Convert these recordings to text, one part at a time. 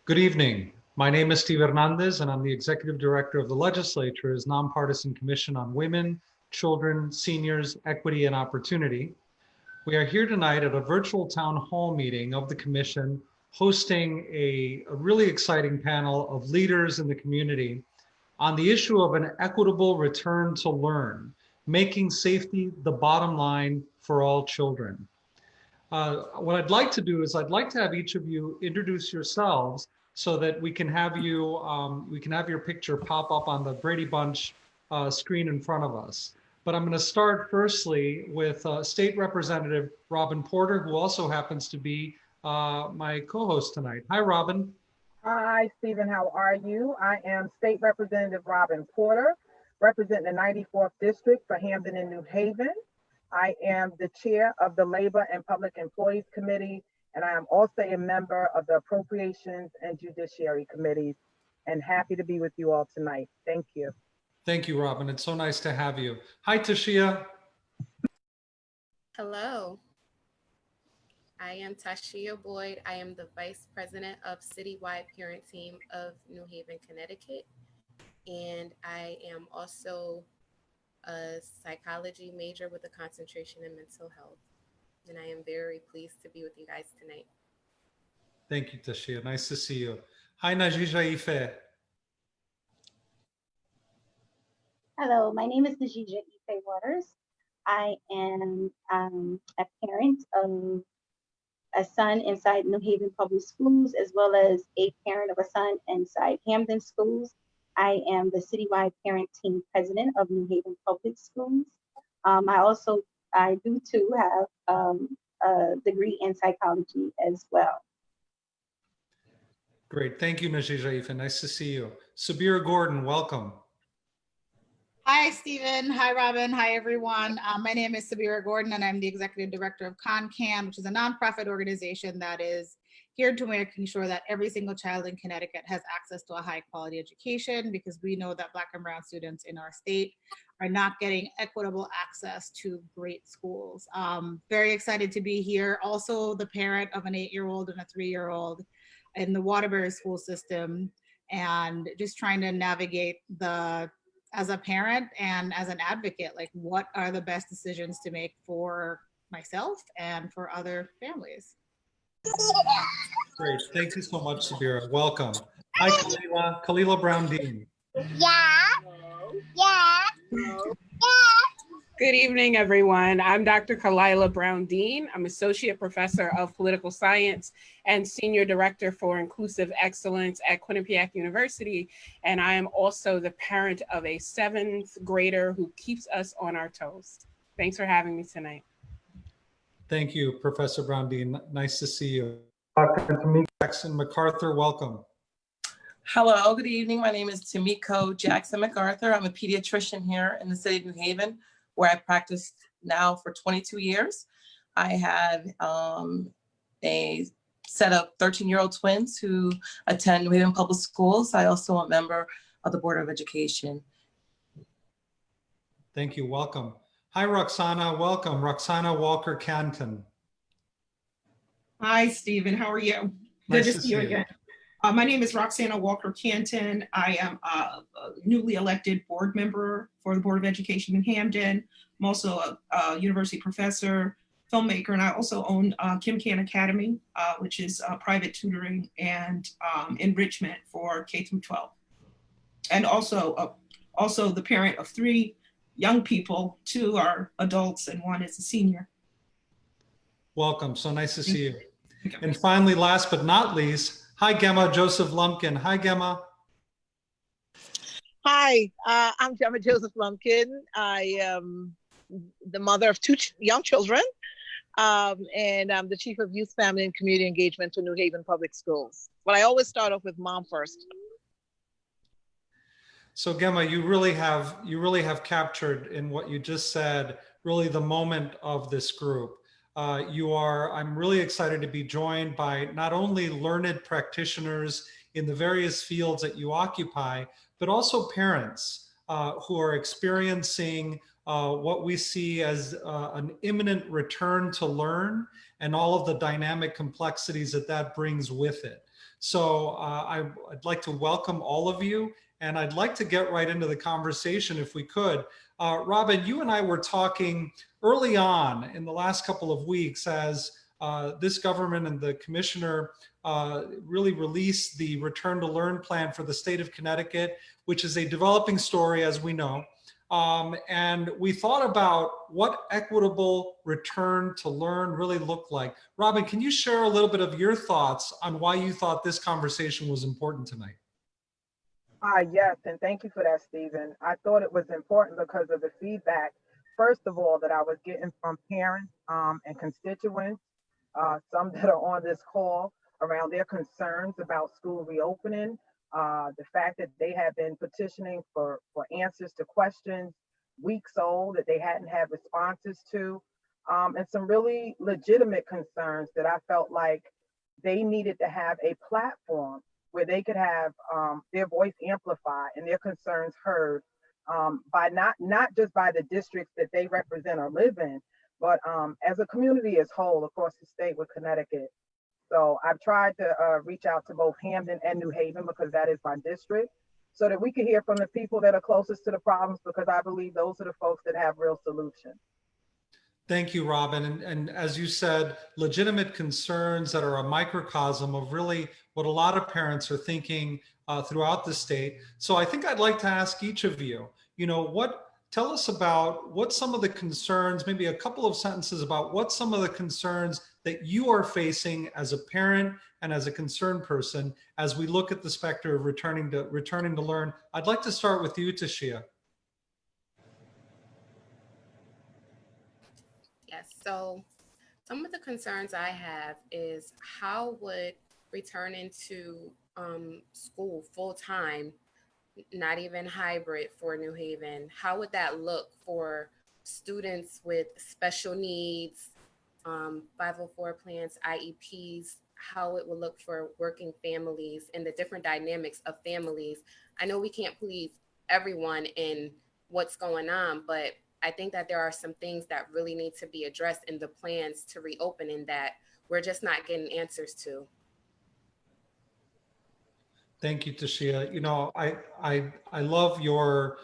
Good evening. My name is Steve Hernandez, and I'm the Executive Director of the Legislature's Nonpartisan Commission on Women, Children, Seniors, Equity, and Opportunity. We are here tonight at a virtual town hall meeting of the Commission, hosting a really exciting panel of leaders in the community on the issue of an equitable return to learn, making safety the bottom line for all children. What I'd like to do is I'd like to have each of you introduce yourselves so that we can have your picture pop up on the Brady Bunch screen in front of us. But I'm going to start firstly with State Representative Robin Porter, who also happens to be my co-host tonight. Hi, Robin. Hi, Stephen. How are you? I am State Representative Robin Porter, representing the 94th District for Hampden and New Haven. I am the chair of the Labor and Public Employees Committee, and I am also a member of the Appropriations and Judiciary Committees, and happy to be with you all tonight. Thank you. Thank you, Robin. It's so nice to have you. Hi, Tashia. Hello. I am Tashia Boyd. I am the Vice President of Citywide Parent Team of New Haven, Connecticut. And I am also a psychology major with a concentration in mental health. And I am very pleased to be with you guys tonight. Thank you, Tashia. Nice to see you. Hi, Najija Ife. Hello, my name is Najija Ife Waters. I am a parent of a son inside New Haven Public Schools, as well as a parent of a son inside Hampden Schools. I am the Citywide Parent Team President of New Haven Public Schools. I do too have a degree in psychology as well. Great, thank you, Najija Ife. Nice to see you. Sabira Gordon, welcome. Hi, Stephen. Hi, Robin. Hi, everyone. My name is Sabira Gordon, and I'm the Executive Director of CONCAN, which is a nonprofit organization that is geared to making sure that every single child in Connecticut has access to a high quality education, because we know that Black and Brown students in our state are not getting equitable access to great schools. Very excited to be here. Also the parent of an 8-year-old and a 3-year-old in the Waterbury school system, and just trying to navigate as a parent and as an advocate, like what are the best decisions to make for myself and for other families. Great, thank you so much, Sabira. Welcome. Hi, Kalila Brown-Dean. Good evening, everyone. I'm Dr. Kalila Brown-Dean. I'm Associate Professor of Political Science and Senior Director for Inclusive Excellence at Quinnipiac University. And I am also the parent of a 7th grader who keeps us on our toes. Thanks for having me tonight. Thank you, Professor Brown-Dean. Nice to see you. Dr. Tamika Jackson MacArthur, welcome. Hello, good evening. My name is Tamiko Jackson MacArthur. I'm a pediatrician here in the city of New Haven, where I practiced now for 22 years. I have a set of 13-year-old twins who attend New Haven Public Schools. I also am a member of the Board of Education. Thank you, welcome. Hi, Roxana, welcome. Roxana Walker-Canton. Hi, Stephen, how are you? Nice Good to see you again. My name is Roxana Walker-Canton. I am a newly elected board member for the Board of Education in Hampden. I'm also a university professor, filmmaker, and I also own Kim Can Academy, which is private tutoring and enrichment for K through 12. And also the parent of 3 young people. 2 are adults and 1 is a senior. Welcome, so nice to see you. And finally, last but not least, hi, Gemma Joseph Lumpkin. Hi, Gemma. Hi, I'm Gemma Joseph Lumpkin. I am the mother of 2 young children, and I'm the Chief of Youth, Family, and Community Engagement for New Haven Public Schools. But I always start off with mom first. So Gemma, you really have captured in what you just said, really the moment of this group. I'm really excited to be joined by not only learned practitioners in the various fields that you occupy, but also parents who are experiencing what we see as an imminent return to learn and all of the dynamic complexities that brings with it. So I'd like to welcome all of you, and I'd like to get right into the conversation if we could. Robin, you and I were talking early on in the last couple of weeks as this government and the commissioner really released the Return to Learn plan for the state of Connecticut, which is a developing story, as we know. And we thought about what equitable return to learn really looked like. Robin, can you share a little bit of your thoughts on why you thought this conversation was important tonight? Yes, and thank you for that, Stephen. I thought it was important because of the feedback, first of all, that I was getting from parents and constituents, some that are on this call, around their concerns about school reopening, the fact that they have been petitioning for answers to questions weeks old that they hadn't had responses to, and some really legitimate concerns that I felt like they needed to have a platform where they could have their voice amplified and their concerns heard, by not just by the districts that they represent or live in, but as a community as whole across the state with Connecticut. So I've tried to reach out to both Hamden and New Haven, because that is my district, so that we can hear from the people that are closest to the problems, because I believe those are the folks that have real solutions. Thank you, Robin. And as you said, legitimate concerns that are a microcosm of really what a lot of parents are thinking throughout the state. So I think I'd like to ask each of you, tell us about what some of the concerns, maybe a couple of sentences about what some of the concerns that you are facing as a parent and as a concerned person as we look at the specter of returning to learn. I'd like to start with you, Tashia. Yes, so some of the concerns I have is how would returning to school full time, not even hybrid for New Haven, how would that look for students with special needs, 504 plans, IEPs, how it would look for working families and the different dynamics of families. I know we can't please everyone in what's going on, but I think that there are some things that really need to be addressed in the plans to reopen and that we're just not getting answers to. Thank you, Tashia. I love your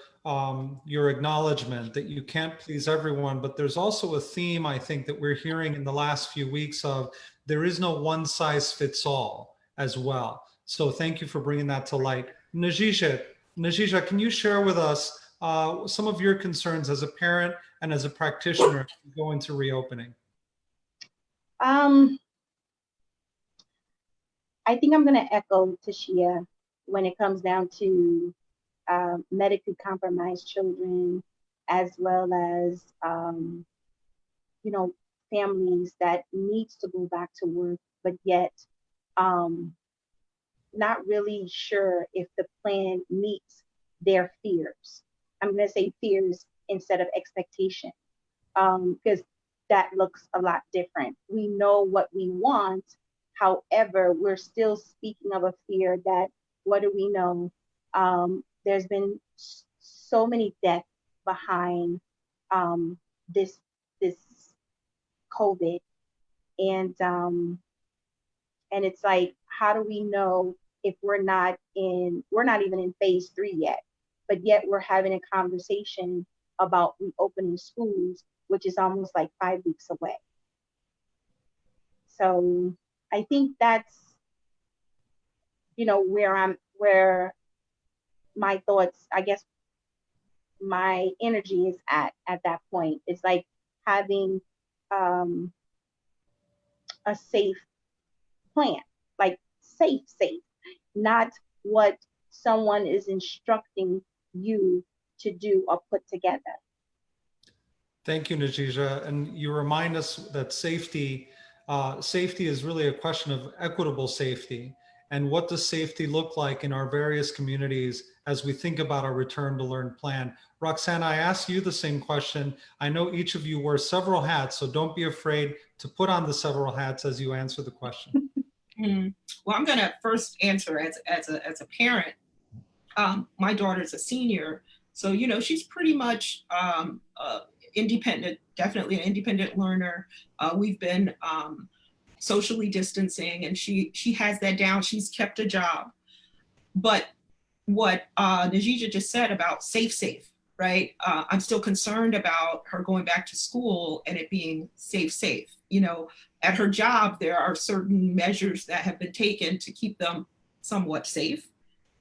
acknowledgement that you can't please everyone, but there's also a theme I think that we're hearing in the last few weeks of there is no one size fits all as well. So thank you for bringing that to light. Najisha, can you share with us some of your concerns as a parent and as a practitioner going to reopening? I think I'm going to echo Tashia when it comes down to medically compromised children, as well as, families that needs to go back to work, but yet not really sure if the plan meets their fears. I'm going to say fears instead of expectation, because that looks a lot different. We know what we want. However, we're still speaking of a fear that, what do we know? There's been so many deaths behind this COVID, and it's like, how do we know if we're not even in phase 3 yet, but yet we're having a conversation about reopening schools, which is almost like 5 weeks away. So I think that's, where my thoughts, I guess my energy is at that point. It's like having a safe plan, like safe, not what someone is instructing you to do or put together. Thank you, Najisha. And you remind us that safety is really a question of equitable safety. And what does safety look like in our various communities as we think about our return to learn plan? Roxanne, I asked you the same question. I know each of you wear several hats, so don't be afraid to put on the several hats as you answer the question. Well, I'm going to first answer as a parent. My daughter's a senior, so she's pretty much independent, definitely an independent learner. We've been socially distancing, and she has that down. She's kept a job. But what Najija just said about safe, right? I'm still concerned about her going back to school and it being safe. You know, at her job, there are certain measures that have been taken to keep them somewhat safe.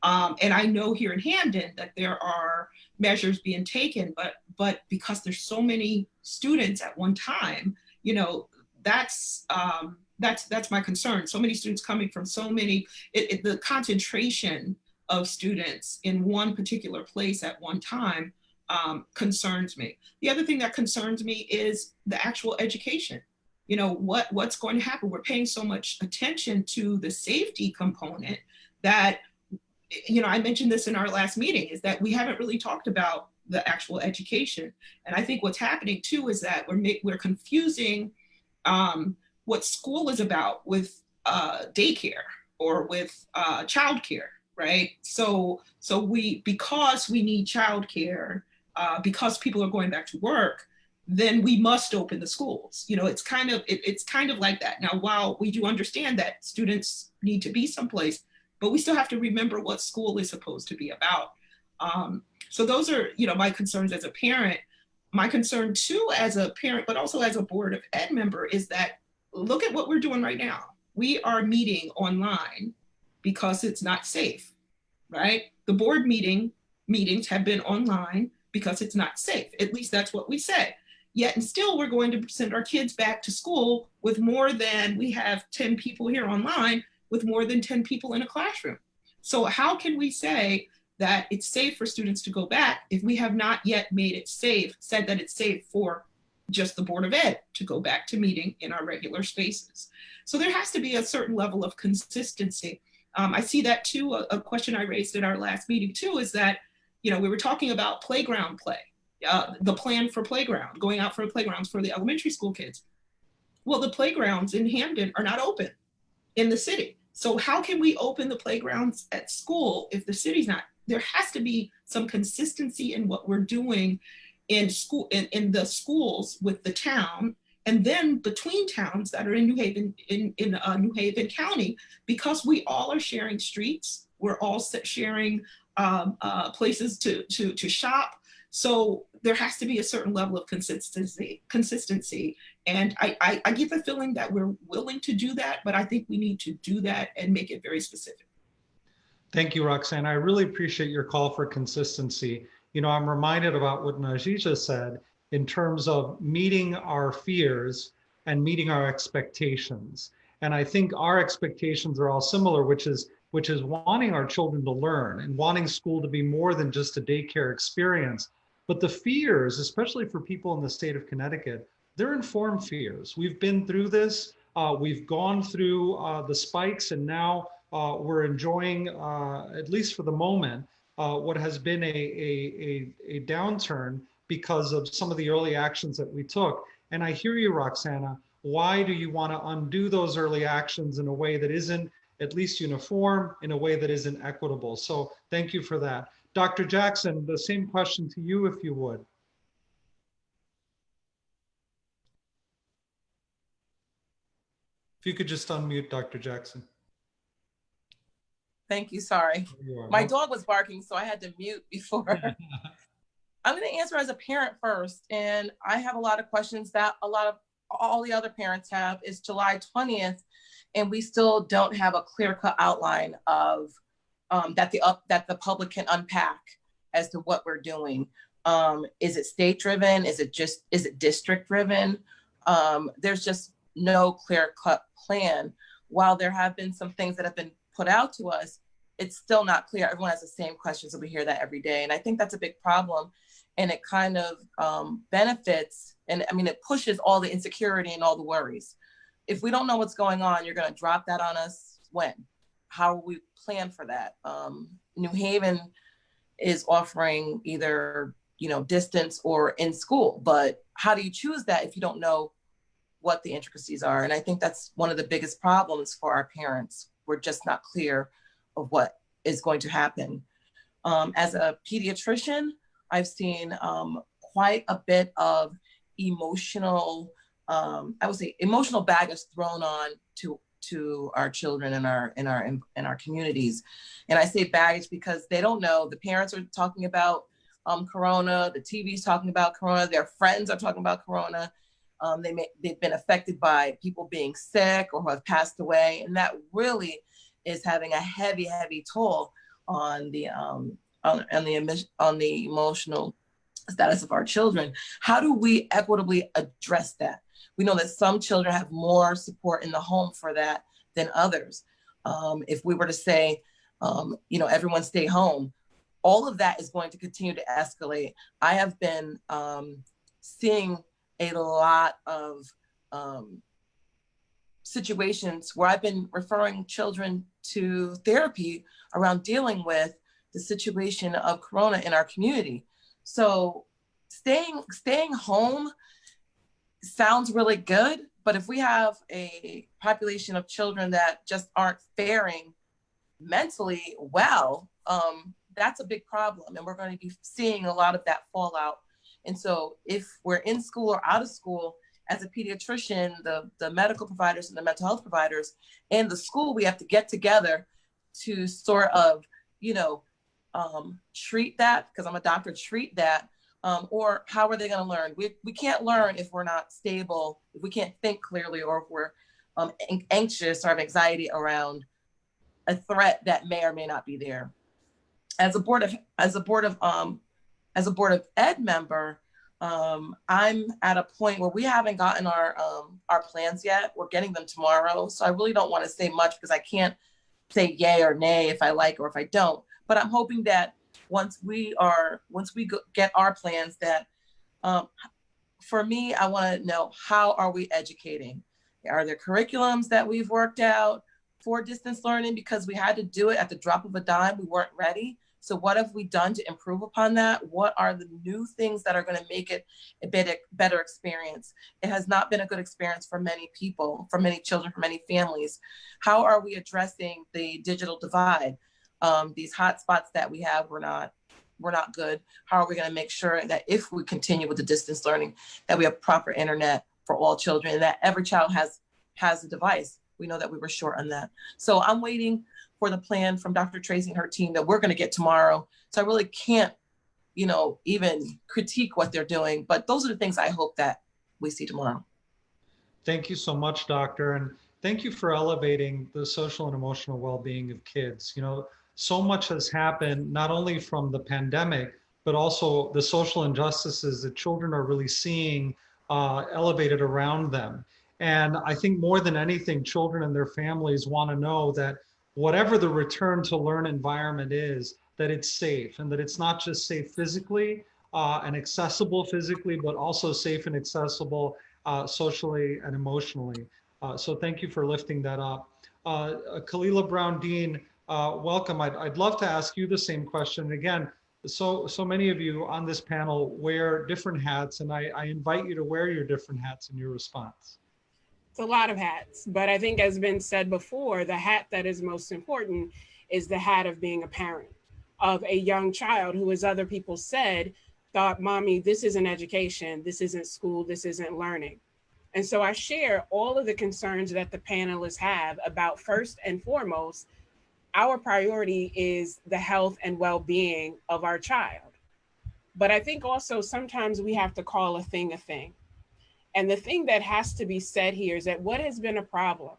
And I know here in Hamden that there are measures being taken, but because there's so many students at one time, you know, that's my concern. So many students coming from so many, the concentration of students in one particular place at one time concerns me. The other thing that concerns me is the actual education. You know, what's going to happen? We're paying so much attention to the safety component that, you know, I mentioned this in our last meeting, is that we haven't really talked about the actual education. And I think what's happening too is that we're confusing what school is about with daycare or with childcare, right? So because we need childcare, because people are going back to work, then we must open the schools. You know, it's kind of like that. Now, while we do understand that students need to be someplace, but we still have to remember what school is supposed to be about. So those are, you know, my concerns as a parent. My concern too as a parent, but also as a Board of Ed member, is that look at what we're doing right now. We are meeting online because it's not safe, right? The board meetings have been online because it's not safe. At least that's what we say. Yet and still we're going to send our kids back to school with more than, we have 10 people here online with more than 10 people in a classroom. So how can we say that it's safe for students to go back if we have not yet made it safe, said that it's safe for just the Board of Ed to go back to meeting in our regular spaces? So there has to be a certain level of consistency. I see that too, a question I raised at our last meeting too, is that, you know, we were talking about playground play, the plan for playground, going out for playgrounds for the elementary school kids. Well, the playgrounds in Hamden are not open in the city. So how can we open the playgrounds at school if the city's not? There has to be some consistency in what we're doing in school, in the schools with the town, and then between towns that are in New Haven, in New Haven County, because we all are sharing streets, we're all sharing places to shop. So there has to be a certain level of consistency. And I get the feeling that we're willing to do that, but I think we need to do that and make it very specific. Thank you, Roxanne. I really appreciate your call for consistency. You know, I'm reminded about what Najija said in terms of meeting our fears and meeting our expectations. And I think our expectations are all similar, which is wanting our children to learn and wanting school to be more than just a daycare experience. But the fears, especially for people in the state of Connecticut, they're informed fears. We've been through this. We've gone through the spikes, and now we're enjoying, at least for the moment, what has been a downturn because of some of the early actions that we took. And I hear you, Roxana. Why do you want to undo those early actions in a way that isn't at least uniform, in a way that isn't equitable? So thank you for that. Dr. Jackson, the same question to you, if you would. If you could just unmute Dr. Jackson. Thank you, sorry. My dog was barking, so I had to mute before. I'm going to answer as a parent first, and I have a lot of questions that all the other parents have. Is July 20th, and we still don't have a clear-cut outline of that the public can unpack as to what we're doing. Is it state-driven? Is it district-driven? There's just no clear-cut plan. While there have been some things that have been put out to us, it's still not clear. Everyone has the same questions, and we hear that every day. And I think that's a big problem. And it kind of benefits, and I mean, it pushes all the insecurity and all the worries. If we don't know what's going on, you're going to drop that on us when? How will we plan for that? New Haven is offering either, you know, distance or in school, but how do you choose that if you don't know what the intricacies are? And I think that's one of the biggest problems for our parents. We're just not clear of what is going to happen. As a pediatrician, I've seen quite a bit of emotional I would say emotional baggage thrown on to our children in our communities. And I say baggage because they don't know. The parents are talking about corona, the TV's talking about corona, their friends are talking about corona. They've been affected by people being sick or who have passed away, and that really is having a heavy toll on the emotional status of our children. How do we equitably address that? We know that some children have more support in the home for that than others. If we were to say, everyone stay home, all of that is going to continue to escalate. I have been seeing a lot of situations where I've been referring children to therapy around dealing with the situation of corona in our community. So staying home sounds really good, but if we have a population of children that just aren't faring mentally well, that's a big problem, and we're going to be seeing a lot of that fallout. And so if we're in school or out of school, as a pediatrician, the medical providers and the mental health providers and the school, we have to get together to sort of, treat that, because I'm a doctor, treat that. Or how are they going to learn? We can't learn if we're not stable, if we can't think clearly, or if we're anxious or have anxiety around a threat that may or may not be there. As a board of ed member, I'm at a point where we haven't gotten our plans yet. We're getting them tomorrow, so I really don't want to say much because I can't say yay or nay if I like or if I don't. But I'm hoping that once we get our plans, that for me, I want to know, how are we educating? Are there curriculums that we've worked out for distance learning because we had to do it at the drop of a dime? We weren't ready. So what have we done to improve upon that? What are the new things that are going to make it a better experience? It has not been a good experience for many people, for many children, for many families. How are we addressing the digital divide? These hotspots that we have were not good. How are we going to make sure that if we continue with the distance learning, that we have proper internet for all children, and that every child has a device? We know that we were short on that. So I'm waiting for the plan from Dr. Tracy and her team that we're going to get tomorrow. So I really can't, even critique what they're doing, but those are the things I hope that we see tomorrow. Thank you so much, Doctor. And thank you for elevating the social and emotional well-being of kids. So much has happened, not only from the pandemic, but also the social injustices that children are really seeing elevated around them. And I think more than anything, children and their families want to know that whatever the return to learn environment is, that it's safe, and that it's not just safe physically and accessible physically, but also safe and accessible socially and emotionally. So thank you for lifting that up. Kalila Brown-Dean, welcome. I'd love to ask you the same question. And again, so many of you on this panel wear different hats, and I invite you to wear your different hats in your response. It's a lot of hats, but I think, as been said before, the hat that is most important is the hat of being a parent of a young child who, as other people said, thought, "Mommy, this isn't education, this isn't school, this isn't learning." And so I share all of the concerns that the panelists have about, first and foremost, our priority is the health and well-being of our child. But I think also sometimes we have to call a thing a thing. And the thing that has to be said here is that what has been a problem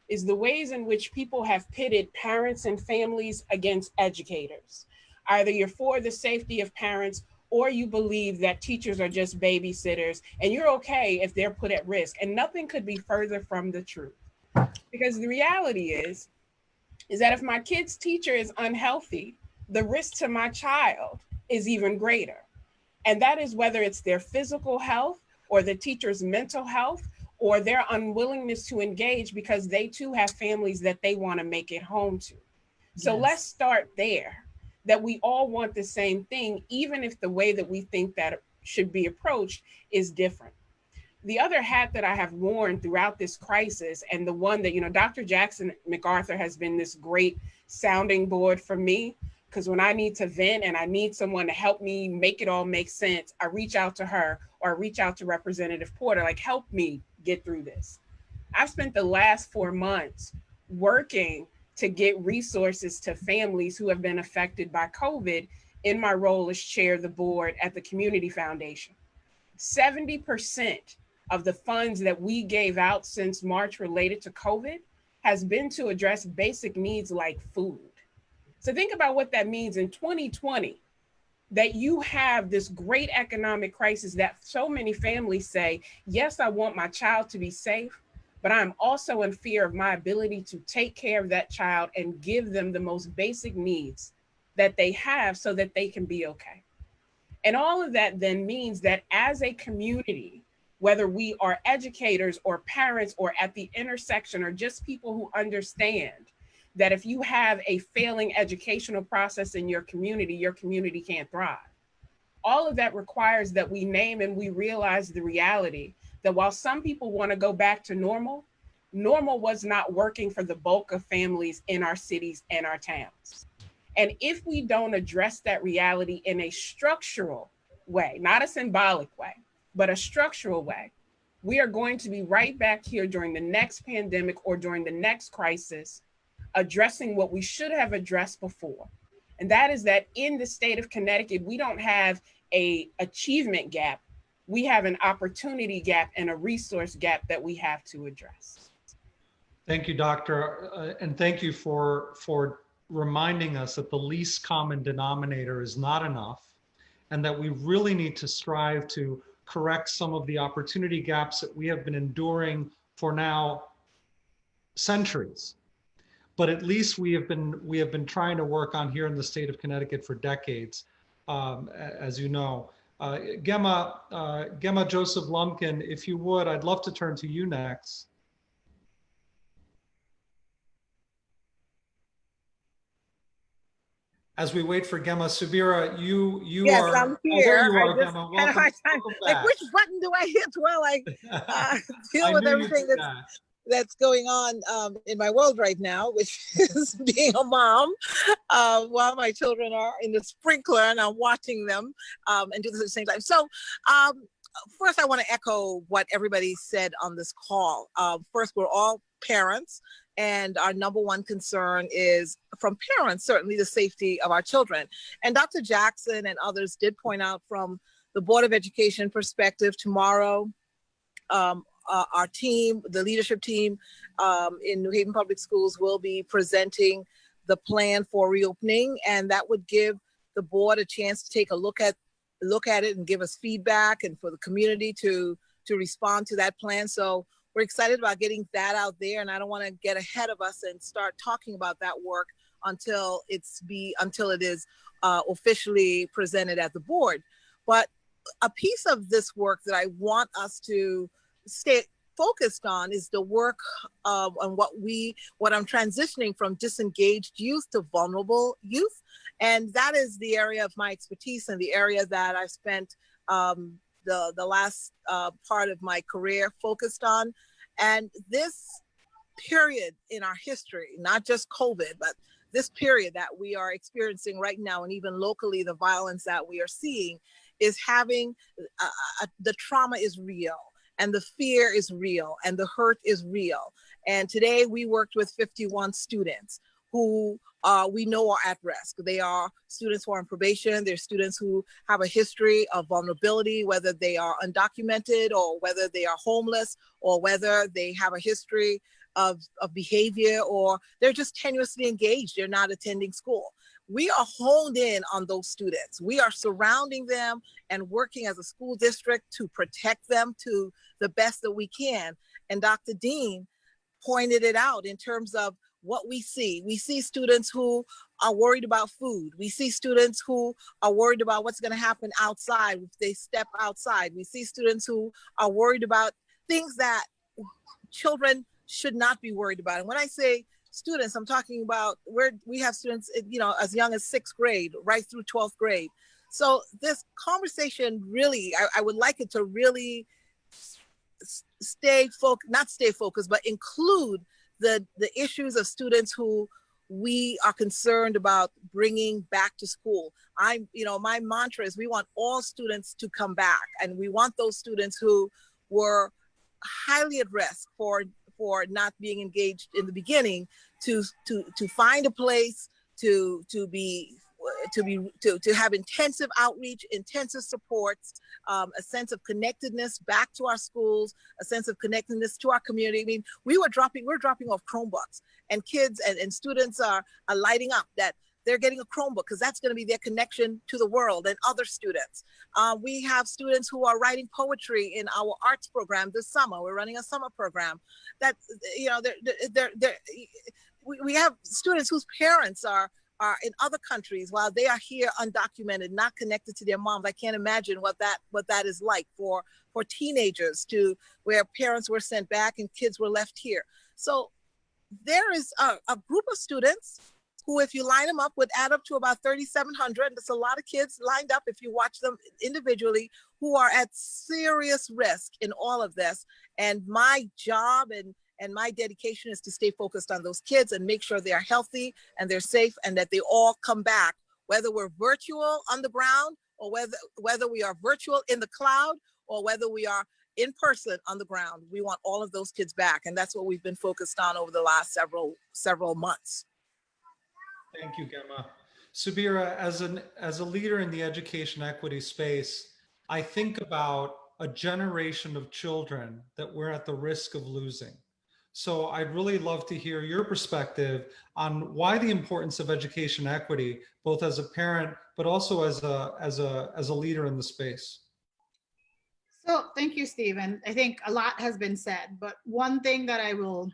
is the ways in which people have pitted parents and families against educators. Either you're for the safety of parents, or you believe that teachers are just babysitters and you're okay if they're put at risk. And nothing could be further from the truth. Because the reality is that if my kid's teacher is unhealthy, the risk to my child is even greater. And that is whether it's their physical health, or the teacher's mental health, or their unwillingness to engage because they too have families that they want to make it home to. So let's start there, that we all want the same thing, even if the way that we think that should be approached is different. The other hat that I have worn throughout this crisis, and the one that, Dr. Jackson MacArthur has been this great sounding board for me, because when I need to vent and I need someone to help me make it all make sense, I reach out to her, or I reach out to Representative Porter, like, help me get through this. I've spent the last 4 months working to get resources to families who have been affected by COVID in my role as chair of the board at the Community Foundation. 70% of the funds that we gave out since March related to COVID has been to address basic needs like food. So think about what that means in 2020, that you have this great economic crisis that so many families say, yes, I want my child to be safe, but I'm also in fear of my ability to take care of that child and give them the most basic needs that they have so that they can be okay. And all of that then means that as a community, whether we are educators or parents or at the intersection or just people who understand that if you have a failing educational process in your community can't thrive. All of that requires that we name and we realize the reality that while some people want to go back to normal, normal was not working for the bulk of families in our cities and our towns. And if we don't address that reality in a structural way, not a symbolic way, but a structural way, we are going to be right back here during the next pandemic or during the next crisis, addressing what we should have addressed before. And that is that in the state of Connecticut, we don't have an achievement gap. We have an opportunity gap and a resource gap that we have to address. Thank you, Doctor. And thank you for reminding us that the least common denominator is not enough, and that we really need to strive to correct some of the opportunity gaps that we have been enduring for now centuries. But at least we have been trying to work on here in the state of Connecticut for decades, as you know. Gemma Joseph Lumpkin, if you would, I'd love to turn to you next. As we wait for Gemma, Subira, you Yes, are. I'm Oh, here. there you I are, just Gemma. had a Welcome. hard time. Welcome Like, back. which button do I hit while I deal I with knew you'd everything do that's going on in my world right now, which is being a mom while my children are in the sprinkler and I'm watching them and do this at the same time. So first, I want to echo what everybody said on this call. First, we're all parents, and our number one concern is from parents, certainly the safety of our children. And Dr. Jackson and others did point out from the Board of Education perspective, tomorrow, our team, the leadership team in New Haven Public Schools will be presenting the plan for reopening, and that would give the board a chance to take a look at it and give us feedback, and for the community to respond to that plan. So we're excited about getting that out there, and I don't want to get ahead of us and start talking about that work until it is officially presented at the board. But a piece of this work that I want us to stay focused on is the work on what I'm transitioning from disengaged youth to vulnerable youth. And that is the area of my expertise and the area that I've spent the last part of my career focused on. And this period in our history, not just COVID, but this period that we are experiencing right now, and even locally, the violence that we are seeing is having, the trauma is real, and the fear is real, and the hurt is real. And today we worked with 51 students who we know are at risk. They are students who are on probation. They're students who have a history of vulnerability, whether they are undocumented or whether they are homeless or whether they have a history of behavior or they're just tenuously engaged. They're not attending school. We are honed in on those students. We are surrounding them and working as a school district to protect them to the best that we can. And Dr. Dean pointed it out in terms of what we see. We see students who are worried about food. We see students who are worried about what's going to happen outside if they step outside. We see students who are worried about things that children should not be worried about. And when I say students, I'm talking about we have students, as young as 6th grade, right through 12th grade. So this conversation really, I would like it to really not stay focused, but include the issues of students who we are concerned about bringing back to school. My mantra is we want all students to come back, and we want those students who were highly at risk for not being engaged in the beginning, to find a place to have intensive outreach, intensive supports, a sense of connectedness back to our schools, a sense of connectedness to our community. I mean, we're dropping off Chromebooks, and kids and students are lighting up that they're getting a Chromebook because that's going to be their connection to the world and other students. We have students who are writing poetry in our arts program this summer. We're running a summer program. That, you know, we have students whose parents are in other countries while they are here undocumented, not connected to their moms. I can't imagine what that is like for teenagers, to where parents were sent back and kids were left here. So there is a group of students who, if you line them up, would add up to about 3,700. That's a lot of kids lined up if you watch them individually, who are at serious risk in all of this. And my job and my dedication is to stay focused on those kids and make sure they are healthy and they're safe, and that they all come back, whether we're virtual on the ground, or whether we are virtual in the cloud, or whether we are in person on the ground. We want all of those kids back. And that's what we've been focused on over the last several months. Thank you, Gemma. Subira, as a leader in the education equity space, I think about a generation of children that we're at the risk of losing. So I'd really love to hear your perspective on why the importance of education equity, both as a parent, but also as a leader in the space. So thank you, Stephen. I think a lot has been said, but one thing that I will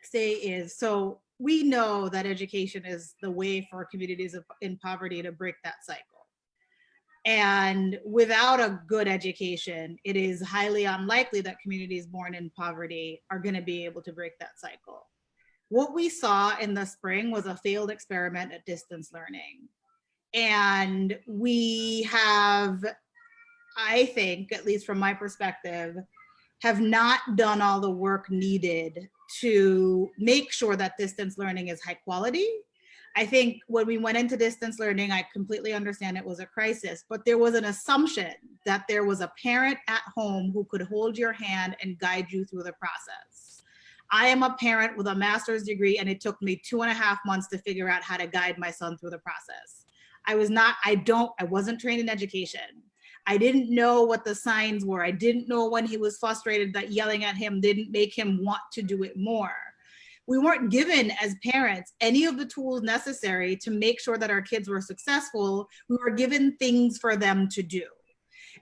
say is, so we know that education is the way for communities in poverty to break that cycle. And without a good education, it is highly unlikely that communities born in poverty are going to be able to break that cycle. What we saw in the spring was a failed experiment at distance learning. And we have, I think, at least from my perspective, have not done all the work needed to make sure that distance learning is high quality. I think when we went into distance learning, I completely understand it was a crisis, but there was an assumption that there was a parent at home who could hold your hand and guide you through the process. I am a parent with a master's degree, and it took me 2.5 months to figure out how to guide my son through the process. I wasn't trained in education. I didn't know what the signs were. I didn't know when he was frustrated that yelling at him didn't make him want to do it more. We weren't given, as parents, any of the tools necessary to make sure that our kids were successful. We were given things for them to do.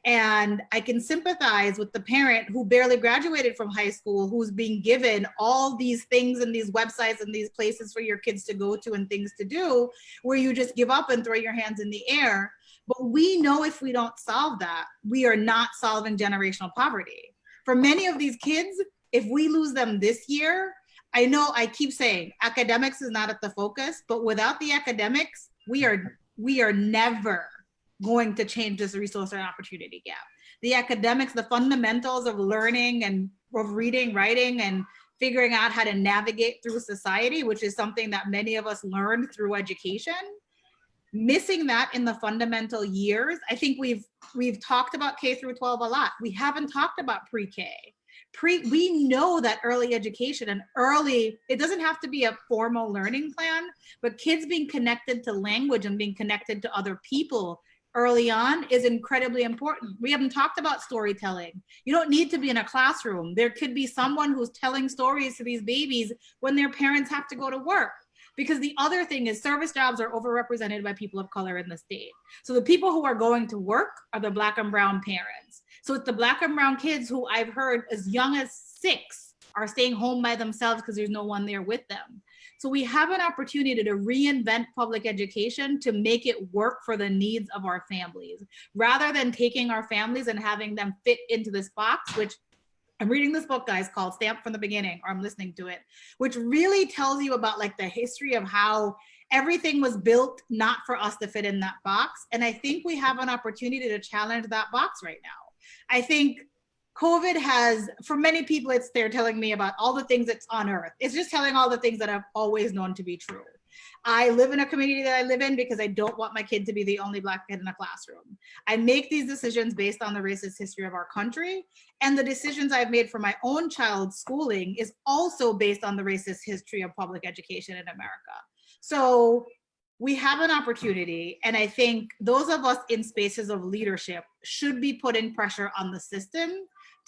And I can sympathize with the parent who barely graduated from high school, who's being given all these things and these websites and these places for your kids to go to and things to do, where you just give up and throw your hands in the air. But we know if we don't solve that, we are not solving generational poverty. For many of these kids, if we lose them this year, I know I keep saying academics is not at the focus, but without the academics, we are never going to change this resource and opportunity gap. The academics, the fundamentals of learning and of reading, writing, and figuring out how to navigate through society, which is something that many of us learned through education. Missing that in the fundamental years, I think we've talked about K through 12 a lot. We haven't talked about pre-K. We know that early education and it doesn't have to be a formal learning plan, but kids being connected to language and being connected to other people early on is incredibly important. We haven't talked about storytelling. You don't need to be in a classroom. There could be someone who's telling stories to these babies when their parents have to go to work. Because the other thing is service jobs are overrepresented by people of color in the state. So the people who are going to work are the Black and brown parents. So it's the Black and brown kids who I've heard as young as 6 are staying home by themselves because there's no one there with them. So we have an opportunity to reinvent public education to make it work for the needs of our families, rather than taking our families and having them fit into this box, which I'm reading this book, guys, called Stamped from the Beginning, or I'm listening to it, which really tells you about like the history of how everything was built not for us to fit in that box. And I think we have an opportunity to challenge that box right now. I think COVID has, for many people, they're telling me about all the things that's unearthed. It's just telling all the things that I've always known to be true. I live in a community that I live in because I don't want my kid to be the only Black kid in a classroom. I make these decisions based on the racist history of our country, and the decisions I've made for my own child's schooling is also based on the racist history of public education in America. So we have an opportunity, and I think those of us in spaces of leadership should be putting pressure on the system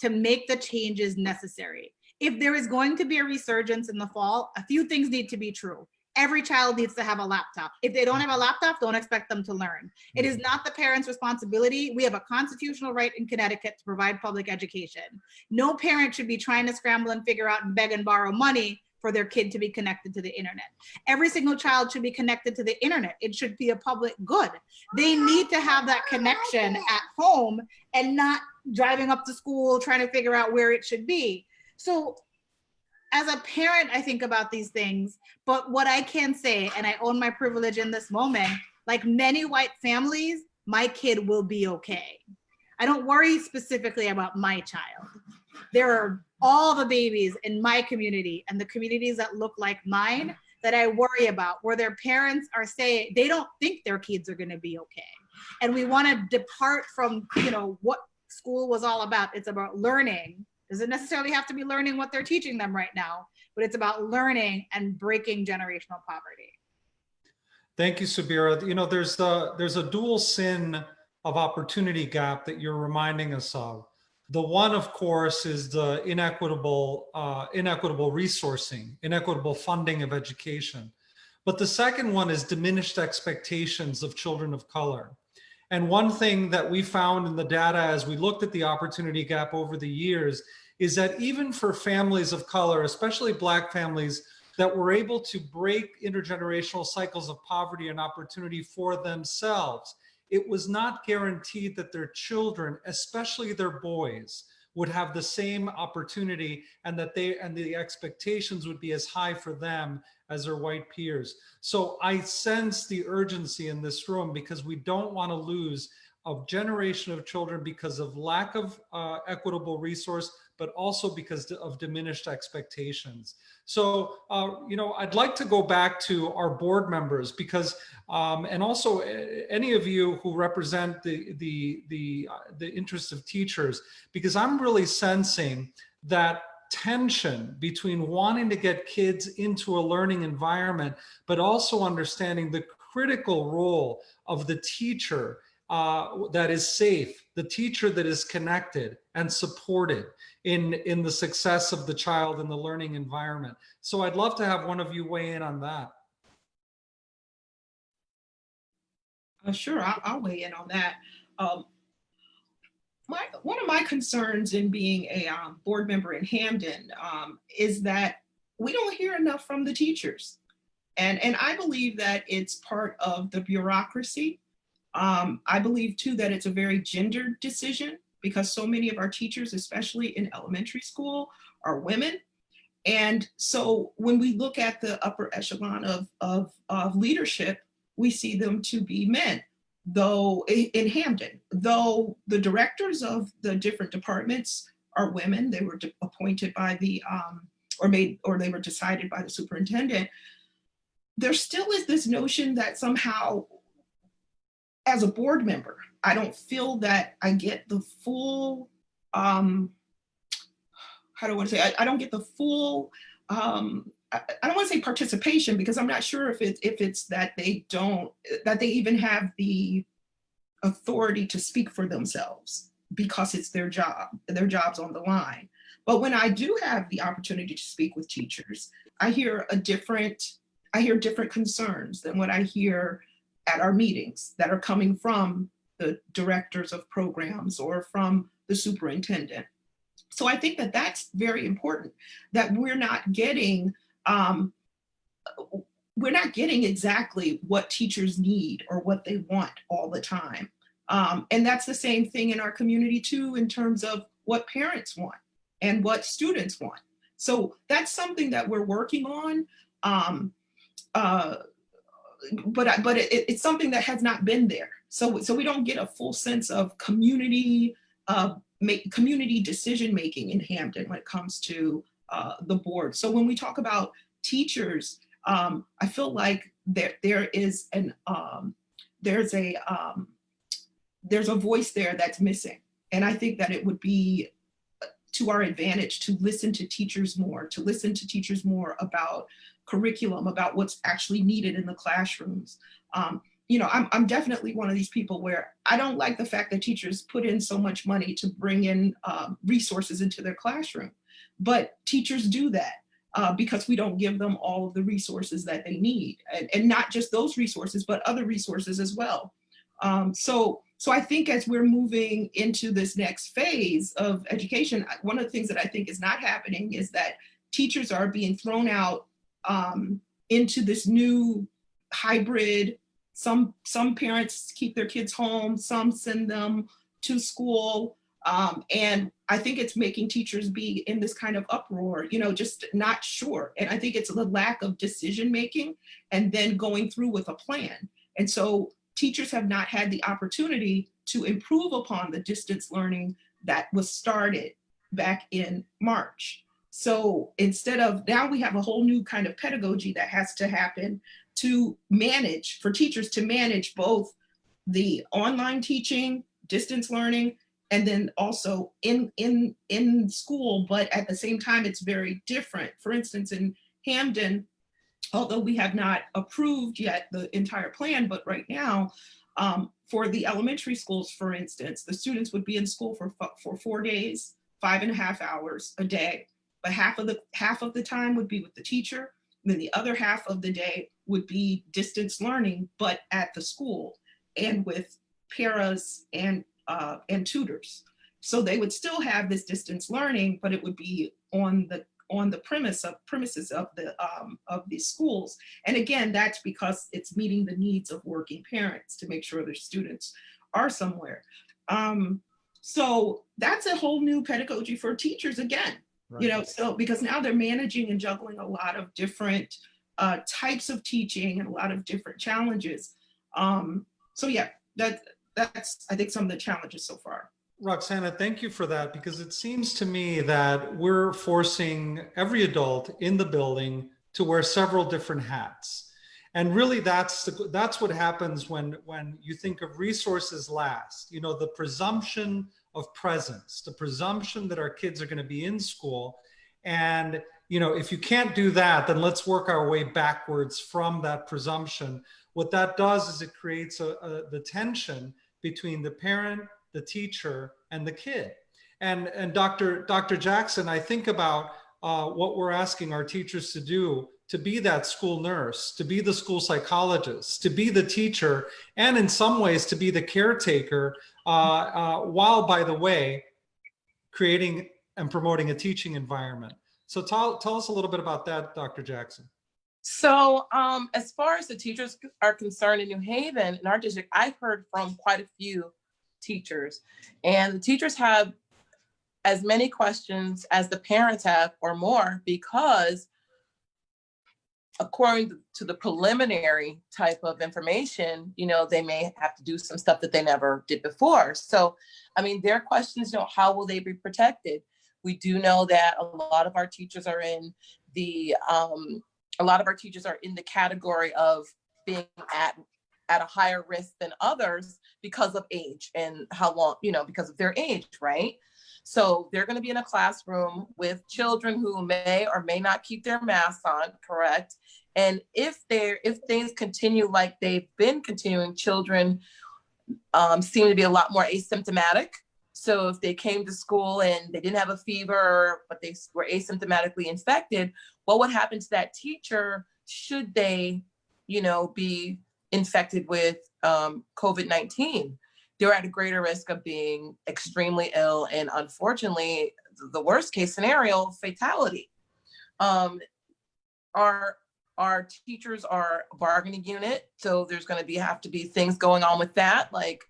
to make the changes necessary. If there is going to be a resurgence in the fall, a few things need to be true. Every child needs to have a laptop. If they don't have a laptop, don't expect them to learn. It is not the parent's responsibility. We have a constitutional right in Connecticut to provide public education. No parent should be trying to scramble and figure out and beg and borrow money for their kid to be connected to the internet. Every single child should be connected to the internet. It should be a public good. They need to have that connection at home and not driving up to school trying to figure out where it should be. So as a parent, I think about these things, but what I can say, and I own my privilege in this moment, like many white families, my kid will be okay. I don't worry specifically about my child. There are all the babies in my community and the communities that look like mine that I worry about, where their parents are saying they don't think their kids are gonna be okay. And we wanna depart from, what school was all about. It's about learning. Doesn't necessarily have to be learning what they're teaching them right now, but it's about learning and breaking generational poverty. Thank you, Subira. There's a dual sin of opportunity gap that you're reminding us of. The one, of course, is the inequitable resourcing, inequitable funding of education. But the second one is diminished expectations of children of color. And one thing that we found in the data as we looked at the opportunity gap over the years is that even for families of color, especially Black families, that were able to break intergenerational cycles of poverty and opportunity for themselves, it was not guaranteed that their children, especially their boys, would have the same opportunity, and that the expectations would be as high for them as their white peers. So I sense the urgency in this room, because we don't want to lose a generation of children because of lack of equitable resource, but also because of diminished expectations. So, I'd like to go back to our board members, because, and also any of you who represent the interests of teachers, because I'm really sensing that tension between wanting to get kids into a learning environment, but also understanding the critical role of the teacher that is safe, the teacher that is connected and supported in the success of the child in the learning environment. So I'd love to have one of you weigh in on that. Sure, I'll weigh in on that. One of my concerns in being a board member in Hamden is that we don't hear enough from the teachers. And I believe that it's part of the bureaucracy. I believe too that it's a very gendered decision, because so many of our teachers, especially in elementary school, are women. And so when we look at the upper echelon of leadership, we see them to be men. Though in Hamden, though the directors of the different departments are women, they were appointed by the, or they were decided by the superintendent, there still is this notion that somehow, as a board member, I don't feel that I get the full, how do I want to say, I don't get the full, I don't want to say participation, because I'm not sure if it's that they even have the authority to speak for themselves, because it's their job's on the line. But when I do have the opportunity to speak with teachers, I hear different concerns than what I hear at our meetings that are coming from the directors of programs or from the superintendent. So I think that that's very important, that we're not getting exactly what teachers need or what they want all the time. And that's the same thing in our community too, in terms of what parents want and what students want. So that's something that we're working on. But it's something that has not been there. So we don't get a full sense of community decision making in Hamden when it comes to the board. So when we talk about teachers, I feel like there is there's a voice there that's missing. And I think that it would be to our advantage to listen to teachers more, about curriculum, about what's actually needed in the classrooms. I'm definitely one of these people where I don't like the fact that teachers put in so much money to bring in resources into their classroom, but teachers do that because we don't give them all of the resources that they need, and not just those resources, but other resources as well. So I think as we're moving into this next phase of education, one of the things that I think is not happening is that teachers are being thrown out into this new hybrid. Some parents keep their kids home, some send them to school. And I think it's making teachers be in this kind of uproar, just not sure. And I think it's the lack of decision making and then going through with a plan. And so teachers have not had the opportunity to improve upon the distance learning that was started back in March. So instead of, now we have a whole new kind of pedagogy that has to happen for teachers to manage both the online teaching, distance learning, and then also in school, but at the same time, it's very different. For instance, in Hampden, although we have not approved yet the entire plan, but right now, for the elementary schools, for instance, the students would be in school for 4 days, 5.5 hours a day, but half of the time would be with the teacher, and then the other half of the day would be distance learning, but at the school and with paras and tutors. So they would still have this distance learning, but it would be on the premises of the schools. And again, that's because it's meeting the needs of working parents to make sure their students are somewhere. So that's a whole new pedagogy for teachers again, right. So because now they're managing and juggling a lot of different types of teaching and a lot of different challenges. So yeah, that's I think some of the challenges so far. Roxana, thank you for that, because it seems to me that we're forcing every adult in the building to wear several different hats. And really that's what happens when you think of resources last, the presumption of presence, the presumption that our kids are going to be in school. And, if you can't do that, then let's work our way backwards from that presumption. What that does is it creates the tension between the parent, the teacher, and the kid. And Dr. Jackson, I think about what we're asking our teachers to do, to be that school nurse, to be the school psychologist, to be the teacher, and in some ways to be the caretaker, while, by the way, creating and promoting a teaching environment. So tell us a little bit about that, Dr. Jackson. So as far as the teachers are concerned in New Haven, in our district, I've heard from quite a few teachers, and the teachers have as many questions as the parents have or more, because according to the preliminary type of information, they may have to do some stuff that they never did before. So, their questions, how will they be protected? We do know that a lot of our teachers are in the category of being at a higher risk than others because of age and how long, because of their age, right? So they're going to be in a classroom with children who may or may not keep their masks on, correct? And if things continue like they've been continuing, children seem to be a lot more asymptomatic. So if they came to school and they didn't have a fever, but they were asymptomatically infected, what would happen to that teacher should they, be infected with COVID-19? They're at a greater risk of being extremely ill, and unfortunately, the worst case scenario, fatality. Our teachers are a bargaining unit, so there's going to have to be things going on with that, like,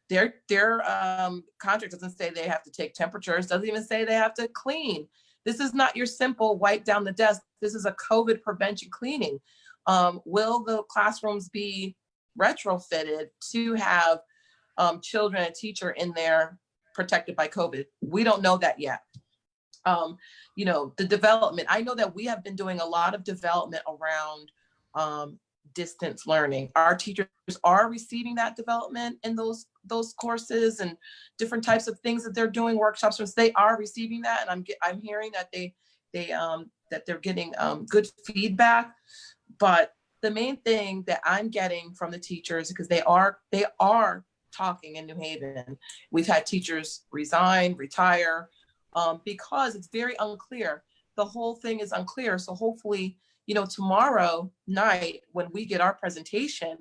their contract doesn't say they have to take temperatures, doesn't even say they have to clean. This is not your simple wipe down the desk. This is a COVID prevention cleaning. Will the classrooms be retrofitted to have children and teacher in there protected by COVID? We don't know that yet. The development. I know that we have been doing a lot of development around distance learning. Our teachers are receiving that development in those courses and different types of things that they're doing, workshops. So they are receiving that, and I'm hearing that that they're getting good feedback. But the main thing that I'm getting from the teachers, because they are talking in New Haven. We've had teachers resign, retire, because it's very unclear. The whole thing is unclear. So hopefully, tomorrow night when we get our presentation,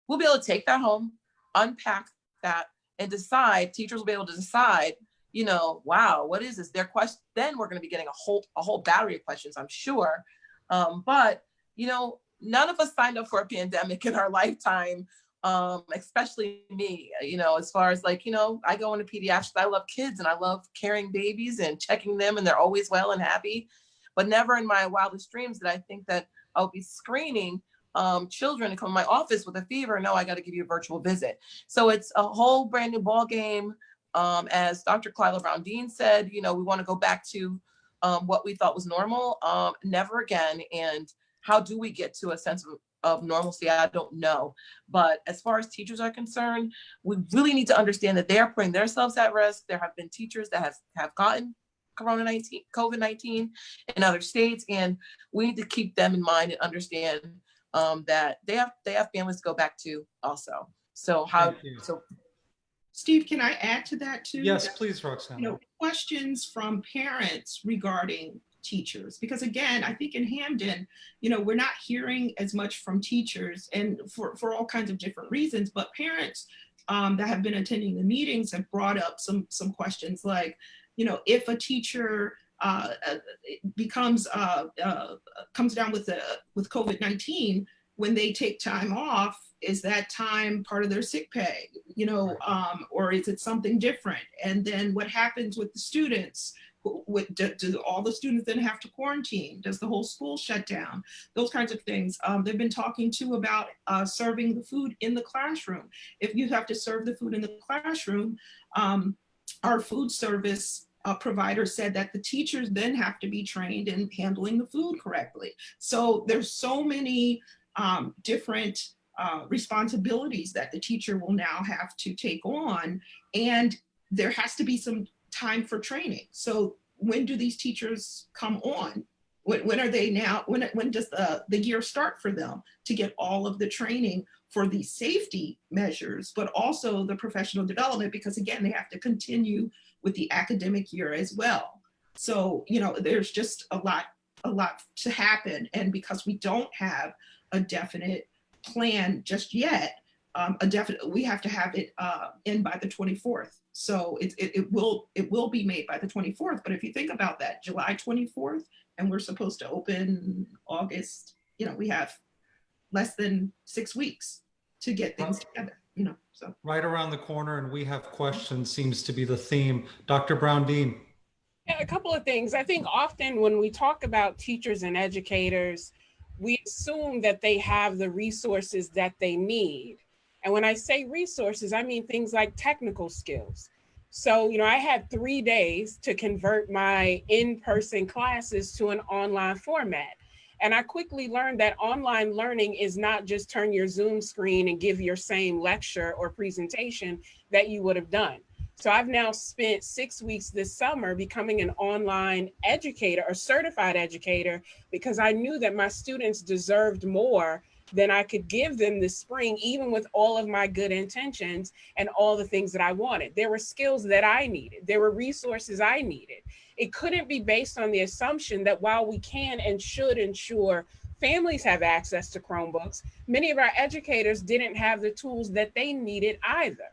we'll be able to take that home, unpack that, and decide. Teachers will be able to decide, wow, what is this? Their question. Then we're going to be getting a whole battery of questions, I'm sure. But none of us signed up for a pandemic in our lifetime. Especially me, as far as I go into pediatrics, I love kids and I love carrying babies and checking them, and they're always well and happy. But never in my wildest dreams did I think that I'll be screening children to come to my office with a fever. No, I got to give you a virtual visit. So it's a whole brand new ball game. As Dr. Kalila Brown-Dean said, we want to go back to what we thought was normal. Never again. And how do we get to a sense of normalcy? I don't know. But as far as teachers are concerned, we really need to understand that they are putting themselves at risk. There have been teachers that have gotten COVID-19 in other states, and we need to keep them in mind and understand that they have families to go back to also. So Steve, can I add to that too? Yes, please, Roxanne. Questions from parents regarding teachers, because again, I think in Hampden, we're not hearing as much from teachers, and for all kinds of different reasons, but parents that have been attending the meetings have brought up some questions like, if a teacher comes down with COVID-19, when they take time off, is that time part of their sick pay, or is it something different? And then what happens with the students? Do all the students then have to quarantine? Does the whole school shut down? Those kinds of things. They've been talking too about serving the food in the classroom. If you have to serve the food in the classroom, our food service provider said that the teachers then have to be trained in handling the food correctly. So there's so many different responsibilities that the teacher will now have to take on, and there has to be some time for training. So when do these teachers come on? When are they now? When does the year start for them to get all of the training for the safety measures, but also the professional development? Because again, they have to continue with the academic year as well. So there's just a lot to happen, and because we don't have a definite plan just yet, we have to have it in by the 24th. So it will be made by the 24th. But if you think about that, July 24th, and we're supposed to open August, we have less than 6 weeks to get things together, so. Right around the corner, and we have questions seems to be the theme. Dr. Brown-Dean. Yeah, a couple of things. I think often when we talk about teachers and educators, we assume that they have the resources that they need. And when I say resources, I mean things like technical skills. So, I had 3 days to convert my in-person classes to an online format. And I quickly learned that online learning is not just turn your Zoom screen and give your same lecture or presentation that you would have done. So I've now spent 6 weeks this summer becoming an online educator or certified educator, because I knew that my students deserved more than I could give them this spring, even with all of my good intentions and all the things that I wanted. There were skills that I needed. There were resources I needed. It couldn't be based on the assumption that while we can and should ensure families have access to Chromebooks, many of our educators didn't have the tools that they needed either.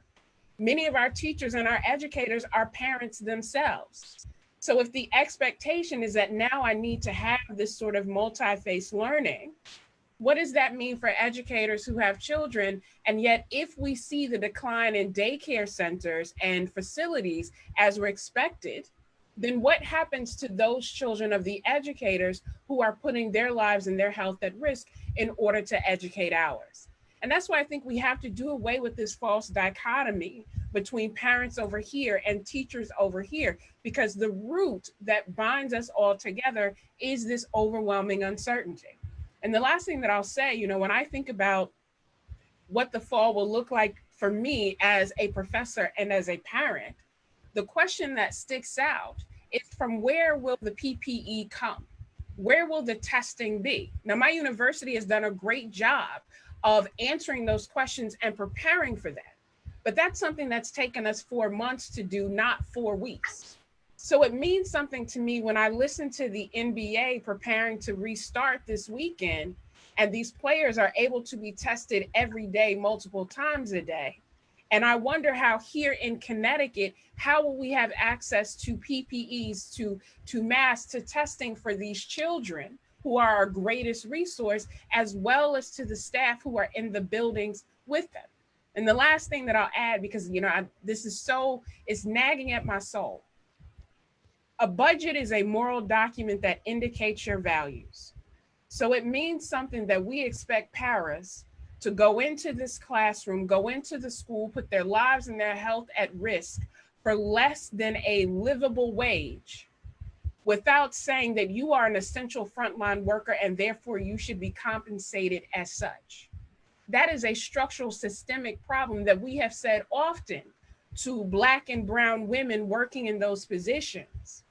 Many of our teachers and our educators are parents themselves. So if the expectation is that now I need to have this sort of multi-phase learning, what does that mean for educators who have children? And yet, if we see the decline in daycare centers and facilities as we're expected, then what happens to those children of the educators who are putting their lives and their health at risk in order to educate ours? And that's why I think we have to do away with this false dichotomy between parents over here and teachers over here, because the root that binds us all together is this overwhelming uncertainty. And the last thing that I'll say, you know, when I think about what the fall will look like for me as a professor and as a parent, the question that sticks out is, from where will the PPE come? Where will the testing be? Now, my university has done a great job of answering those questions and preparing for that. But that's something that's taken us 4 months to do, not 4 weeks. So it means something to me when I listen to the NBA preparing to restart this weekend, and these players are able to be tested every day, multiple times a day. And I wonder how here in Connecticut, how will we have access to PPEs, to masks, to testing for these children who are our greatest resource, as well as to the staff who are in the buildings with them. And the last thing that I'll add, because this is it's nagging at my soul. A budget is a moral document that indicates your values. So it means something that we expect paras to go into this classroom, go into the school, put their lives and their health at risk for less than a livable wage, without saying that you are an essential frontline worker and therefore you should be compensated as such. That is a structural systemic problem that we have said often to Black and brown women working in those positions,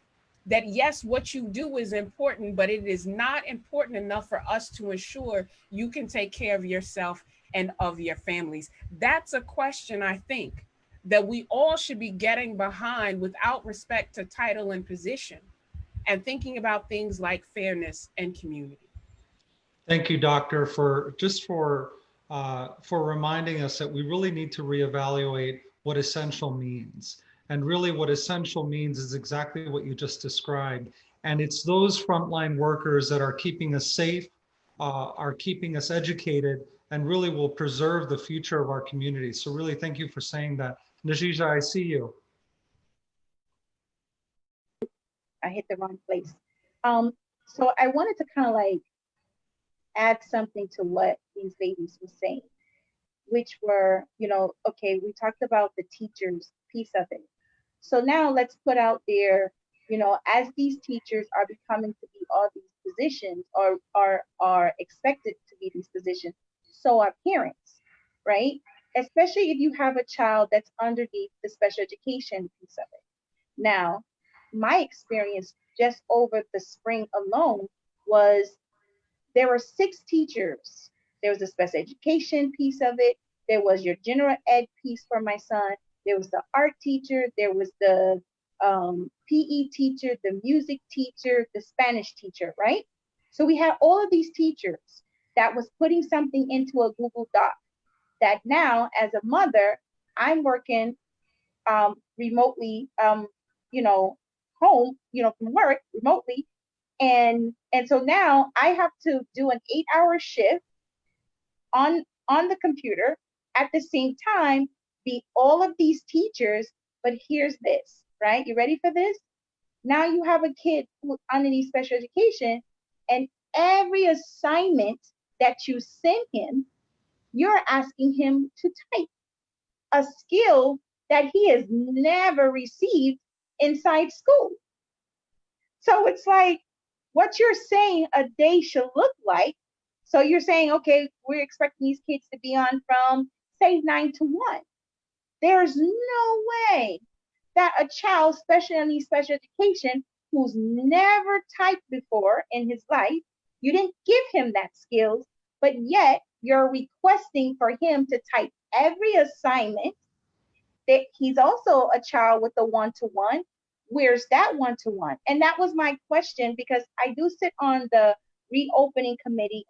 that yes, what you do is important, but it is not important enough for us to ensure you can take care of yourself and of your families. That's a question, I think, that we all should be getting behind without respect to title and position, and thinking about things like fairness and community. Thank you, Doctor, for reminding us that we really need to reevaluate what essential means. And really what essential means is exactly what you just described. And it's those frontline workers that are keeping us safe, are keeping us educated, and really will preserve the future of our community. So really thank you for saying that. Najija, I see you. I hit the wrong place. So I wanted to kind of like add something to what these ladies were saying, which were, okay, we talked about the teachers piece of it. So now let's put out there, as these teachers are becoming to be all these positions, or are expected to be these positions, so are parents, right? Especially if you have a child that's underneath the special education piece of it. Now, my experience just over the spring alone was there were 6 teachers. There was a special education piece of it. There was your general ed piece for my son. There was the art teacher. There was the PE teacher, the music teacher, the Spanish teacher, right? So we had all of these teachers that was putting something into a Google Doc that now, as a mother, I'm working remotely, home, from work remotely. And so now I have to do an 8-hour shift on the computer, at the same time be all of these teachers. But here's this, right? You ready for this? Now you have a kid who's underneath special education, and every assignment that you send him, you're asking him to type a skill that he has never received inside school. So it's like, what you're saying a day should look like. So you're saying, okay, we're expecting these kids to be on from, say, 9 to 1. There's no way that a child, especially in special education, who's never typed before in his life, you didn't give him that skills, but yet you're requesting for him to type every assignment. That he's also a child with a one-to-one. Where's that one-to-one? And that was my question, because I do sit on the reopening committee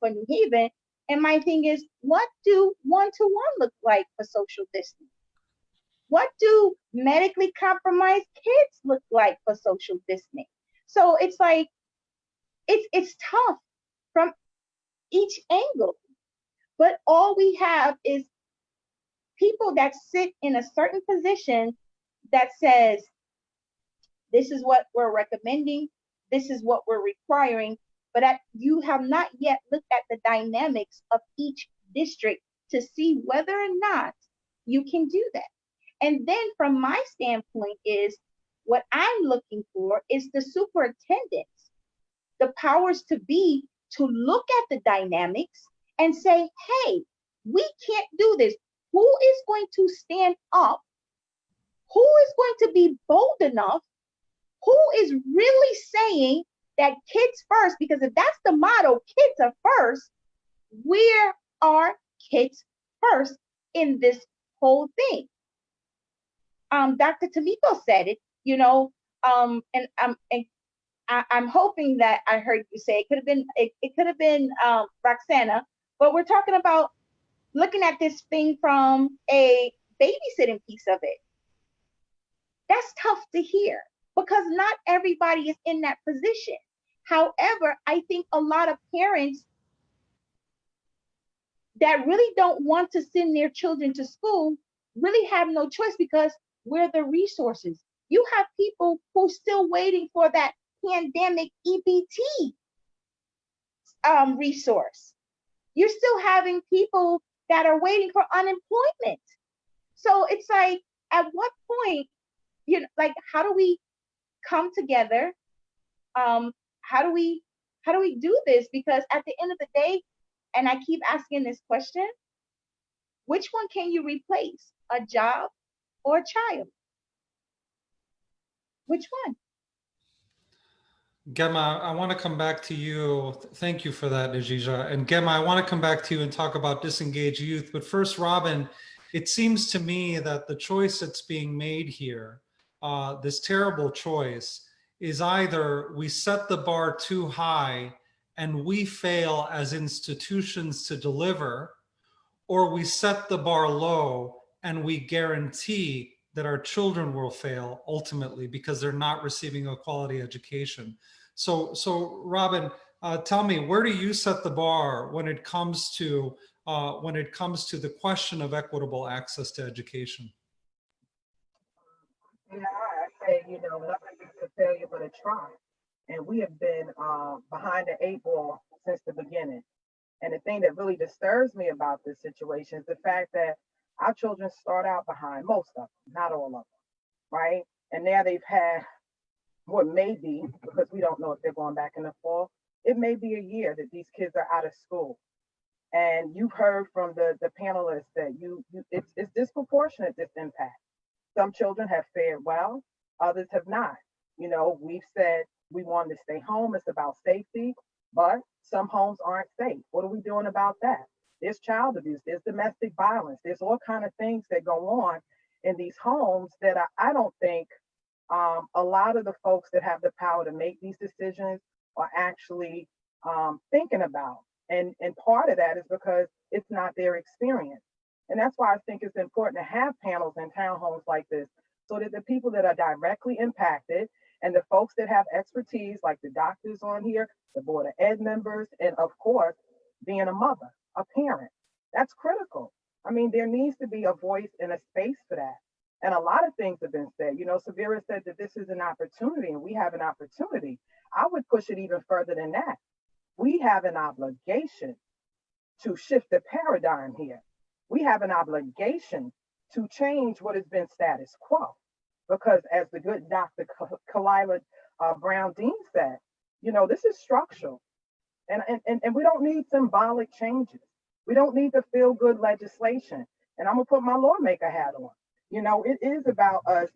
for New Haven. And my thing is, what do one-to-one look like for social distancing? What do medically compromised kids look like for social distancing? So it's like, it's tough from each angle. But all we have is people that sit in a certain position that says, this is what we're recommending, this is what we're requiring, but you have not yet looked at the dynamics of each district to see whether or not you can do that. And then from my standpoint is what I'm looking for is the superintendents, the powers to be, to look at the dynamics and say, hey, we can't do this. Who is going to stand up? Who is going to be bold enough? Who is really saying that kids first? Because if that's the motto, kids are first, where are kids first in this whole thing? Dr. Tamiko said it, you know, and I'm hoping that I heard you say it could have been Roxana, but we're talking about looking at this thing from a babysitting piece of it. That's tough to hear because not everybody is in that position. However, I think a lot of parents that really don't want to send their children to school really have no choice because we're the resources. You have people who are still waiting for that pandemic EBT resource. You're still having people that are waiting for unemployment. So it's like, at what point, you know, like, how do we come together? How do we do this? Because at the end of the day, and I keep asking this question, which one can you replace, a job or a child? Which one? Gemma, I want to come back to you. Thank you for that, Najija. And Gemma, I want to come back to you and talk about disengaged youth. But first, Robin, it seems to me that the choice that's being made here, this terrible choice, is either we set the bar too high and we fail as institutions to deliver, or we set the bar low and we guarantee that our children will fail ultimately because they're not receiving a quality education. So Robin, tell me, where do you set the bar when it comes to the question of equitable access to education? Yeah, I say, you know, nothing is a failure but a try. And we have been behind the eight ball since the beginning. And the thing that really disturbs me about this situation is the fact that our children start out behind, most of them, not all of them, right? And now they've had what may be, because we don't know if they're going back in the fall, it may be a year that these kids are out of school. And you've heard from the panelists that it's disproportionate, this impact. Some children have fared well, others have not. You know, we've said we want to stay home, it's about safety, but some homes aren't safe. What are we doing about that? There's child abuse, there's domestic violence, there's all kind of things that go on in these homes that I don't think a lot of the folks that have the power to make these decisions are actually thinking about. And part of that is because it's not their experience. And that's why I think it's important to have panels and townhomes like this so that the people that are directly impacted and the folks that have expertise, like the doctors on here, the Board of Ed members, and of course, being a mother, a parent, that's critical. I mean, there needs to be a voice and a space for that. And a lot of things have been said. You know, Severa said that this is an opportunity and we have an opportunity. I would push it even further than that. We have an obligation to shift the paradigm here. We have an obligation to change what has been status quo. Because as the good Dr. Kalila Brown Dean said, you know, this is structural. And we don't need symbolic changes. We don't need the feel good legislation. And I'm going to put my lawmaker hat on. You know, it is about us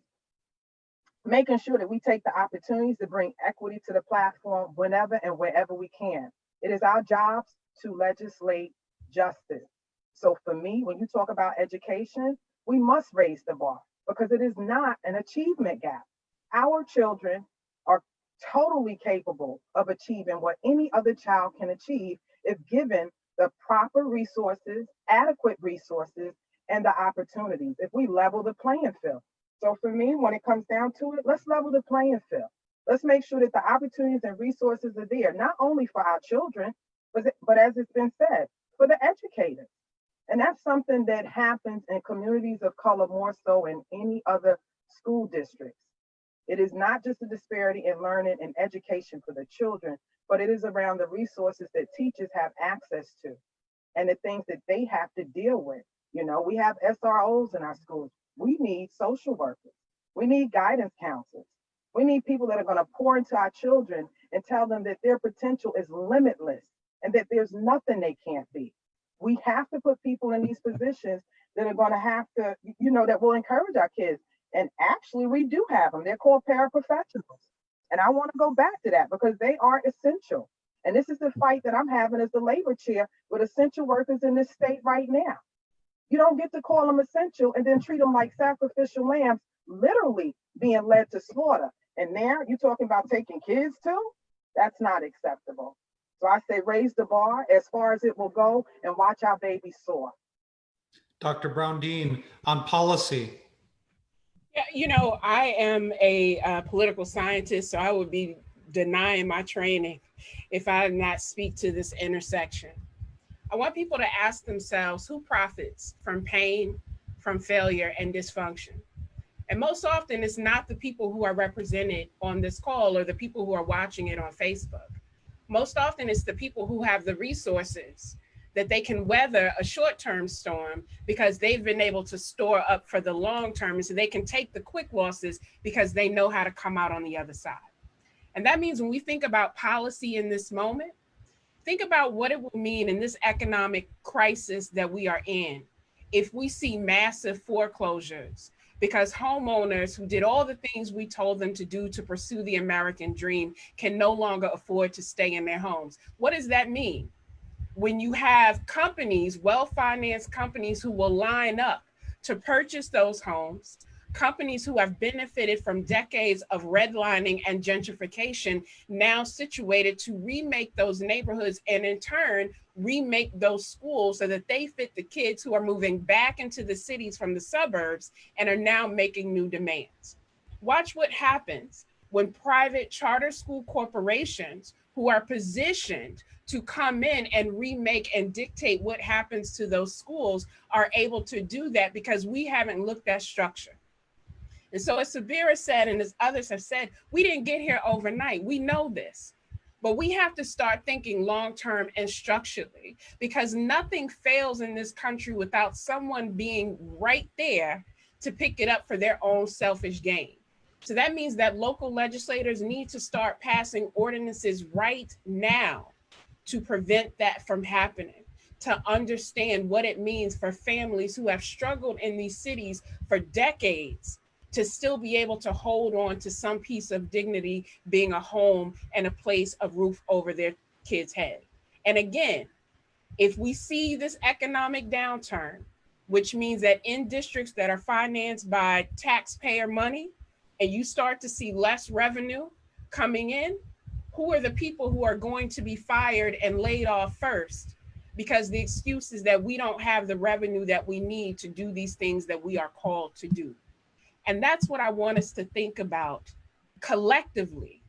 making sure that we take the opportunities to bring equity to the platform whenever and wherever we can. It is our jobs to legislate justice. So for me, when you talk about education, we must raise the bar because it is not an achievement gap. Our children are totally capable of achieving what any other child can achieve if given the proper resources, adequate resources, and the opportunities, if we level the playing field. So for me, when it comes down to it, let's level the playing field. Let's make sure that the opportunities and resources are there, not only for our children, but as it's been said, for the educators. And that's something that happens in communities of color more so in any other school districts. It is not just a disparity in learning and education for the children, but it is around the resources that teachers have access to and the things that they have to deal with. You know, we have SROs in our schools. We need social workers. We need guidance counselors. We need people that are going to pour into our children and tell them that their potential is limitless and that there's nothing they can't be. We have to put people in these positions that are going to have to, that will encourage our kids. And actually, we do have them. They're called paraprofessionals. And I want to go back to that because they are essential. And this is the fight that I'm having as the labor chair with essential workers in this state right now. You don't get to call them essential and then treat them like sacrificial lambs, literally being led to slaughter. And now you're talking about taking kids too? That's not acceptable. So I say raise the bar as far as it will go and watch our babies soar. Dr. Brown-Dean, on policy. Yeah, I am a political scientist, so I would be denying my training if I did not speak to this intersection. I want people to ask themselves who profits from pain, from failure, and dysfunction. And most often, it's not the people who are represented on this call or the people who are watching it on Facebook. Most often, it's the people who have the resources that they can weather a short-term storm because they've been able to store up for the long term. And so they can take the quick losses because they know how to come out on the other side. And that means when we think about policy in this moment, think about what it will mean in this economic crisis that we are in if we see massive foreclosures because homeowners who did all the things we told them to do to pursue the American dream can no longer afford to stay in their homes. What does that mean? When you have companies, well-financed companies who will line up to purchase those homes, companies who have benefited from decades of redlining and gentrification now situated to remake those neighborhoods and in turn remake those schools so that they fit the kids who are moving back into the cities from the suburbs and are now making new demands. Watch what happens when private charter school corporations who are positioned to come in and remake and dictate what happens to those schools are able to do that because we haven't looked at structure. And so as Sabira said, and as others have said, we didn't get here overnight. We know this, but we have to start thinking long-term and structurally because nothing fails in this country without someone being right there to pick it up for their own selfish gain. So that means that local legislators need to start passing ordinances right now to prevent that from happening, to understand what it means for families who have struggled in these cities for decades to still be able to hold on to some piece of dignity, being a home and a place of roof over their kids' head. And again, if we see this economic downturn, which means that in districts that are financed by taxpayer money, and you start to see less revenue coming in, who are the people who are going to be fired and laid off first? Because the excuse is that we don't have the revenue that we need to do these things that we are called to do. And that's what I want us to think about collectively,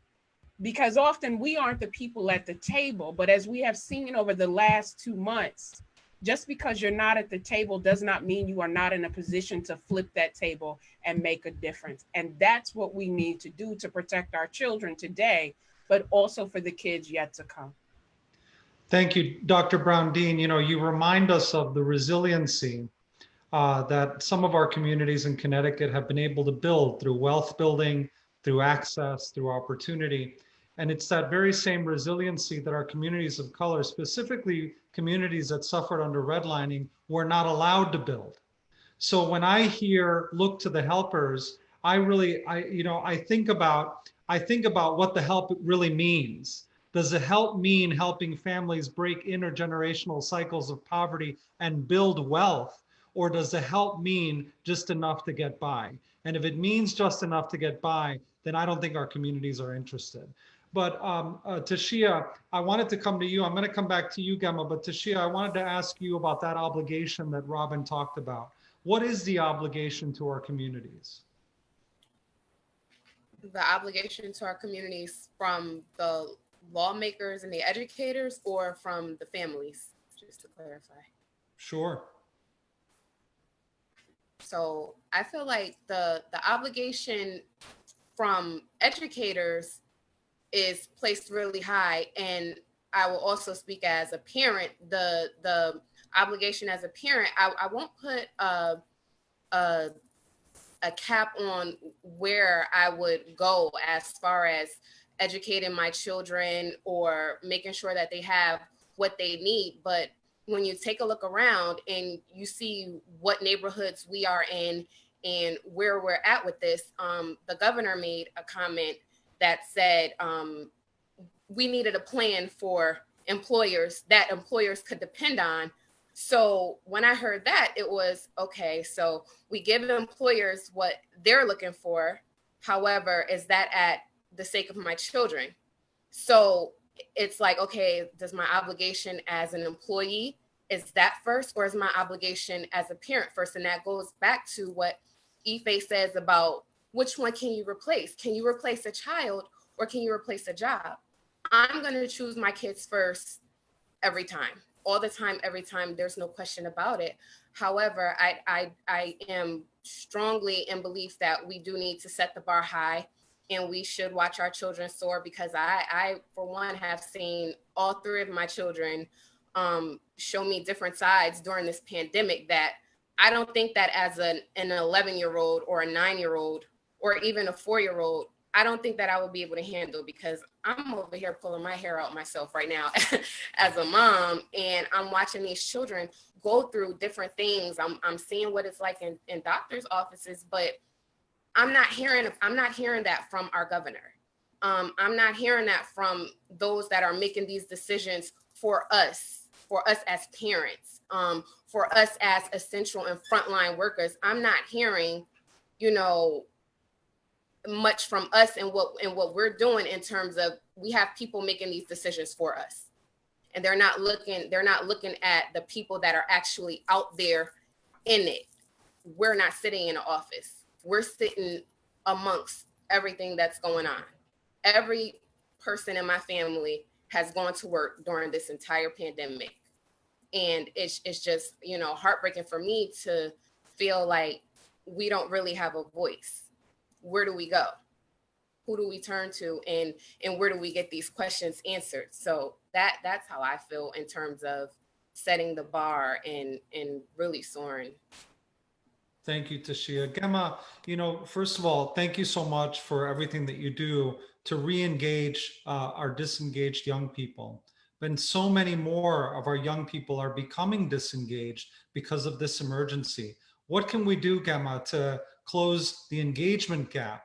because often we aren't the people at the table, but as we have seen over the last 2 months, just because you're not at the table does not mean you are not in a position to flip that table and make a difference. And that's what we need to do to protect our children today, but also for the kids yet to come. Thank you, Dr. Brown-Dean. You remind us of the resiliency that some of our communities in Connecticut have been able to build through wealth building, through access, through opportunity. And it's that very same resiliency that our communities of color, specifically communities that suffered under redlining, were not allowed to build. So when I hear look to the helpers, I think about what the help really means. Does the help mean helping families break intergenerational cycles of poverty and build wealth? Or does the help mean just enough to get by? And if it means just enough to get by, then I don't think our communities are interested. But Tashia, I wanted to come to you. I'm going to come back to you, Gemma, but Tashia, I wanted to ask you about that obligation that Robin talked about. What is the obligation to our communities? The obligation to our communities from the lawmakers and the educators, or from the families, just to clarify? Sure. So I feel like the obligation from educators is placed really high. And I will also speak as a parent, the obligation as a parent, I won't put a a cap on where I would go as far as educating my children or making sure that they have what they need. But when you take a look around and you see what neighborhoods we are in and where we're at with this, the governor made a comment that said we needed a plan for employers that employers could depend on. So when I heard that, it was okay. So we give employers what they're looking for. However, is that at the sake of my children? So it's like, okay, does my obligation as an employee, is that first, or is my obligation as a parent first? And that goes back to what Ife says about which one can you replace? Can you replace a child or can you replace a job? I'm going to choose my kids first every time, all the time, every time. There's no question about it. However, I am strongly in belief that we do need to set the bar high and we should watch our children soar, because I for one, have seen all three of my children show me different sides during this pandemic that I don't think that as an 11-year-old or a 9-year-old or even a 4-year-old, I don't think that I would be able to handle, because I'm over here pulling my hair out myself right now as a mom, and I'm watching these children go through different things. I'm seeing what it's like in doctors' offices, but I'm not hearing that from our governor. I'm not hearing that from those that are making these decisions for us as parents, for us as essential and frontline workers. I'm not hearing, much from us and what we're doing in terms of we have people making these decisions for us, and they're not looking at the people that are actually out there in it. We're not sitting in an office. We're sitting amongst everything that's going on. Every person in my family has gone to work during this entire pandemic, and it's just heartbreaking for me to feel like we don't really have a voice. Where do we go? Who do we turn to, and where do we get these questions answered? So that's how I feel in terms of setting the bar and really soaring. Thank you, Tashia. Gemma, first of all, thank you so much for everything that you do to re-engage our disengaged young people. And so many more of our young people are becoming disengaged because of this emergency. What can we do, Gemma, to close the engagement gap?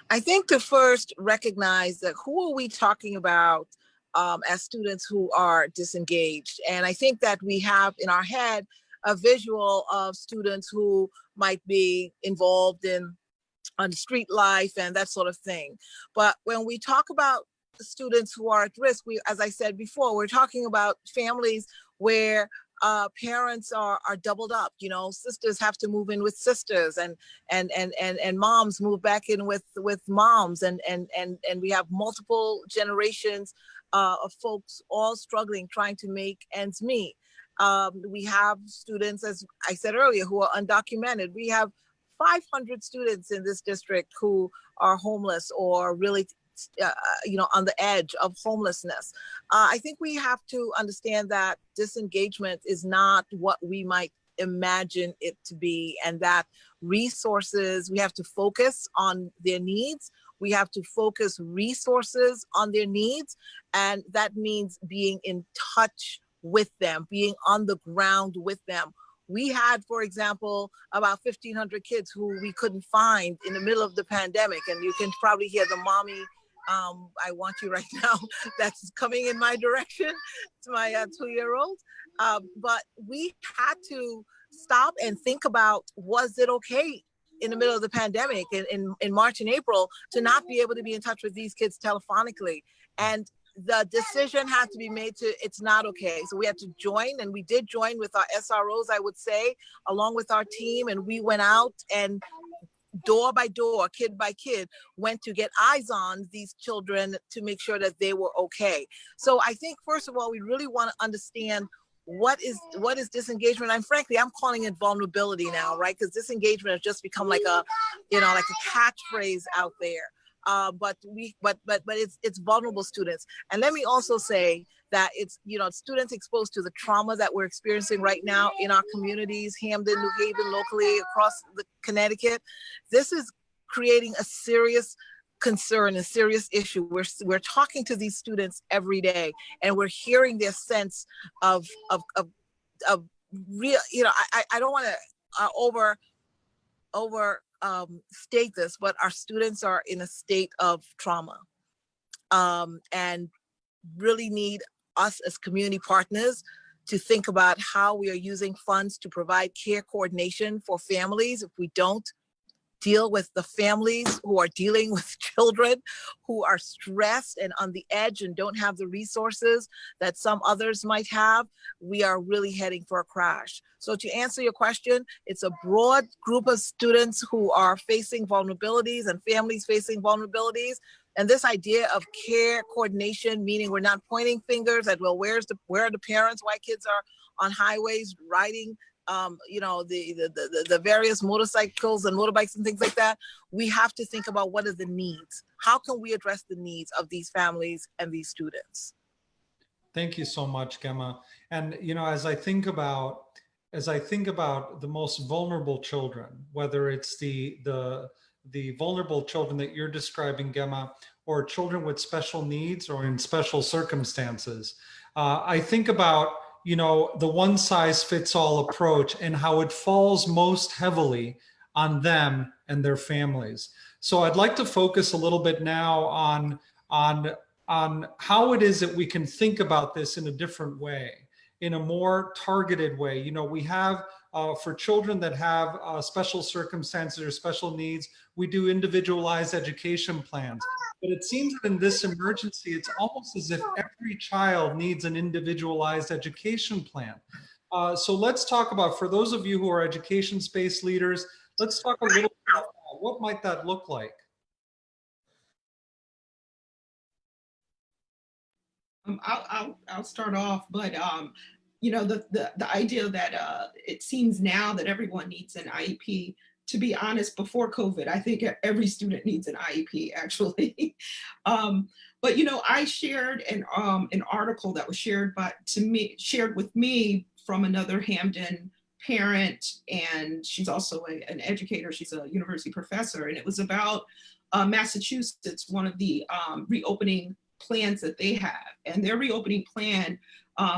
I think to first recognize that who are we talking about as students who are disengaged? And I think that we have in our head a visual of students who might be involved in on street life and that sort of thing. But when we talk about students who are at risk, as I said before, we're talking about families where parents are doubled up. Sisters have to move in with sisters, and moms move back in with moms, and we have multiple generations of folks all struggling, trying to make ends meet. We have students, as I said earlier, who are undocumented. We have 500 students in this district who are homeless or really on the edge of homelessness. I think we have to understand that disengagement is not what we might imagine it to be, and that resources, we have to focus on their needs. We have to focus resources on their needs, and that means being in touch with them, being on the ground with them. We had, for example, about 1,500 kids who we couldn't find in the middle of the pandemic, and you can probably hear the mommy, I want you right now, that's coming in my direction. It's my 2-year-old. But we had to stop and think about, was it okay in the middle of the pandemic in March and April to not be able to be in touch with these kids telephonically? And the decision had to be made it's not okay. So we had to join, and we did join with our SROs, I would say, along with our team. And we went out and door by door, kid by kid, went to get eyes on these children to make sure that they were okay. So I think, first of all, we really want to understand what is disengagement. And frankly, I'm calling it vulnerability now, right? Because disengagement has just become like a catchphrase out there. But it's vulnerable students. And let me also say that it's, students exposed to the trauma that we're experiencing right now in our communities, Hamden, New Haven, locally across the Connecticut. This is creating a serious concern, a serious issue. We're talking to these students every day, and we're hearing their sense of real, I don't want to state this, but our students are in a state of trauma, and really need us as community partners to think about how we are using funds to provide care coordination for families. If we don't deal with the families who are dealing with children who are stressed and on the edge and don't have the resources that some others might have, we are really heading for a crash. So to answer your question, it's a broad group of students who are facing vulnerabilities and families facing vulnerabilities. And this idea of care coordination, meaning we're not pointing fingers at, well, where are the parents, why kids are on highways riding the various motorcycles and motorbikes and things like that. We have to think about what are the needs. How can we address the needs of these families and these students? Thank you so much, Gemma. And as I think about the most vulnerable children, whether it's the vulnerable children that you're describing, Gemma, or children with special needs or in special circumstances, I think about the one size fits all approach and how it falls most heavily on them and their families. So I'd like to focus a little bit now on how it is that we can think about this in a different way, in a more targeted way. We have for children that have special circumstances or special needs, we do individualized education plans. But it seems that in this emergency, it's almost as if every child needs an individualized education plan. So let's talk about, for those of you who are education space leaders, let's talk a little bit about what might that look like? I'll start off, but the idea that it seems now that everyone needs an IEP. To be honest, before COVID, I think every student needs an IEP, actually. But I shared an article that was shared with me from another Hamden parent, and she's also an educator. She's a university professor, and it was about Massachusetts, one of the reopening plans that they have, and their reopening plan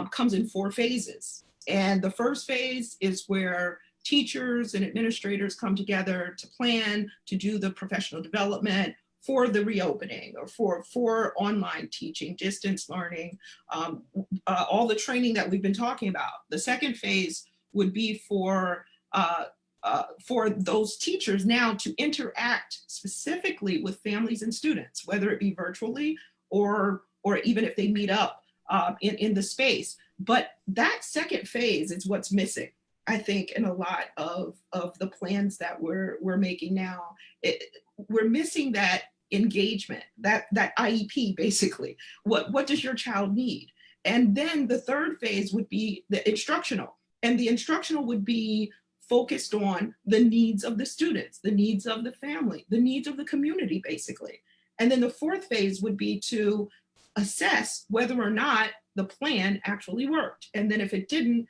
comes in 4 phases. And the first phase is where teachers and administrators come together to plan to do the professional development for the reopening, or for online teaching, distance learning, all the training that we've been talking about. The second phase would be for those teachers now to interact specifically with families and students, whether it be virtually or even if they meet up in the space. But that second phase is what's missing, I think, in a lot of the plans that we're making now. We're missing that engagement, that IEP, basically. What does your child need? And then the third phase would be the instructional. And the instructional would be focused on the needs of the students, the needs of the family, the needs of the community, basically. And then the fourth phase would be to assess whether or not the plan actually worked. And then if it didn't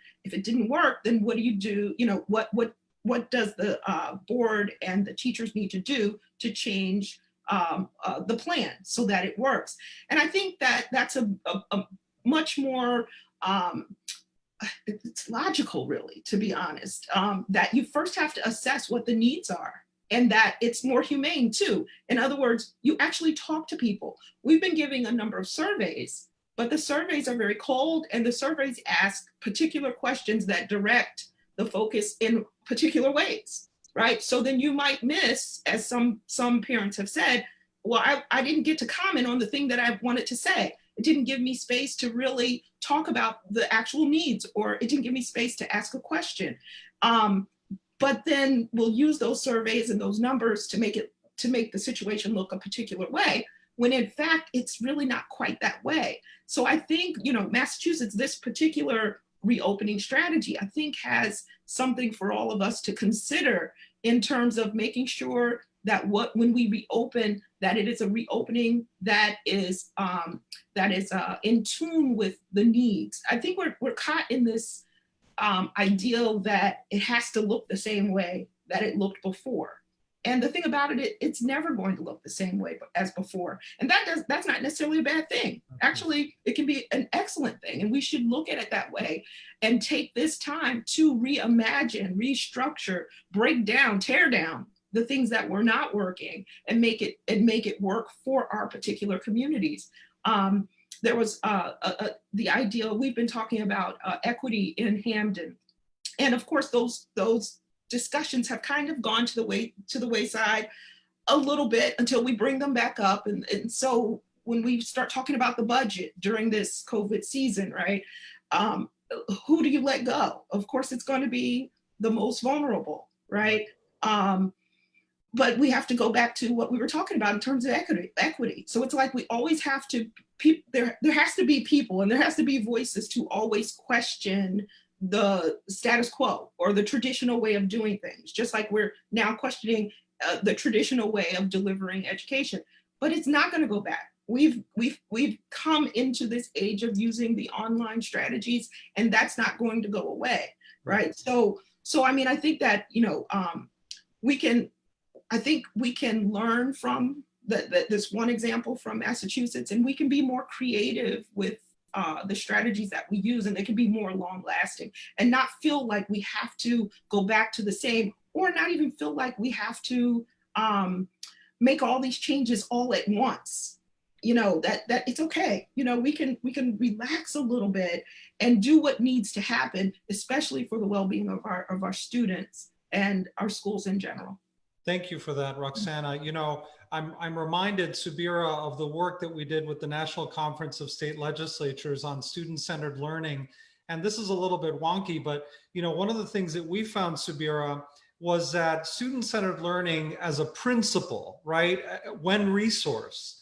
work, then what do you do? What does the board and the teachers need to do to change the plan so that it works? And I think that that's a much more, it's logical, really, to be honest, that you first have to assess what the needs are, and that it's more humane too. In other words, you actually talk to people. We've been giving a number of surveys, but the surveys are very cold, and the surveys ask particular questions that direct the focus in particular ways, right? So then you might miss, as some parents have said, well, I didn't get to comment on the thing that I wanted to say. It didn't give me space to really talk about the actual needs, or it didn't give me space to ask a question. But then we'll use those surveys and those numbers to make the situation look a particular way, when in fact, it's really not quite that way. So I think, Massachusetts, this particular reopening strategy, I think has something for all of us to consider in terms of making sure that when we reopen, that it is a reopening that is in tune with the needs. I think we're caught in this ideal that it has to look the same way that it looked before. And the thing about it, it's never going to look the same way as before. And that's not necessarily a bad thing. Actually, it can be an excellent thing. And we should look at it that way and take this time to reimagine, restructure, break down, tear down the things that were not working and make it work for our particular communities. There was the idea, we've been talking about equity in Hampden. And of course, those discussions have kind of gone to the wayside a little bit until we bring them back up. And so when we start talking about the budget during this COVID season, right? Who do you let go? Of course, it's going to be the most vulnerable, right? But we have to go back to what we were talking about in terms of equity. So it's like we always have to, there has to be people and there has to be voices to always question the status quo or the traditional way of doing things, just like we're now questioning the traditional way of delivering education. But it's not going to go back. We've come into this age of using the online strategies, and that's not going to go away, right? So I mean, I think that we can learn from this one example from Massachusetts, and we can be more creative with the strategies that we use, and they can be more long lasting and not feel like we have to go back to the same, or not even feel like we have to make all these changes all at once. That it's okay. We can relax a little bit and do what needs to happen, especially for the well-being of our students and our schools in general. Thank you for that, Roxana. I'm reminded, Subira, of the work that we did with the National Conference of State Legislatures on student-centered learning. And this is a little bit wonky, but one of the things that we found, Subira, was that student-centered learning as a principle, right, when resourced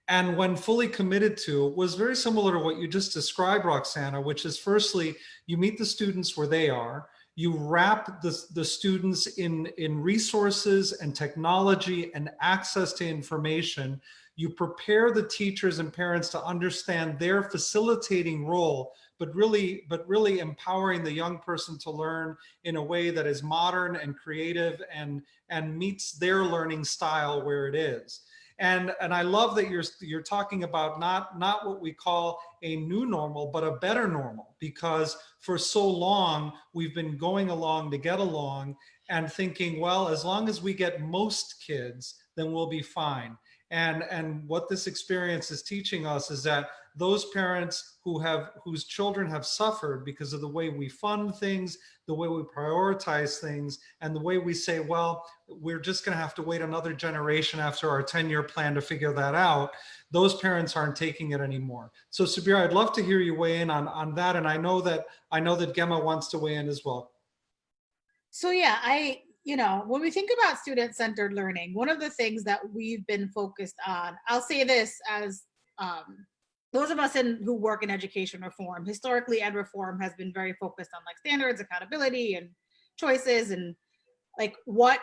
and when fully committed to, was very similar to what you just described, Roxana, which is firstly, you meet the students where they are. You wrap the students in resources and technology and access to information. You prepare the teachers and parents to understand their facilitating role, but really empowering the young person to learn in a way that is modern and creative and meets their learning style where it is. And I love that you're talking about not what we call a new normal, but a better normal, because for so long we've been going along to get along and thinking, well, as long as we get most kids, then we'll be fine. And what this experience is teaching us is that those parents whose children have suffered because of the way we fund things, the way we prioritize things, and the way we say, well, we're just going to have to wait another generation after our 10-year plan to figure that out. Those parents aren't taking it anymore. So Subira, I'd love to hear you weigh in on that. And I know that Gemma wants to weigh in as well. So yeah, when we think about student-centered learning, one of the things that we've been focused on, I'll say this as those of us who work in education reform, historically ed reform has been very focused on like standards, accountability, and choices, and like what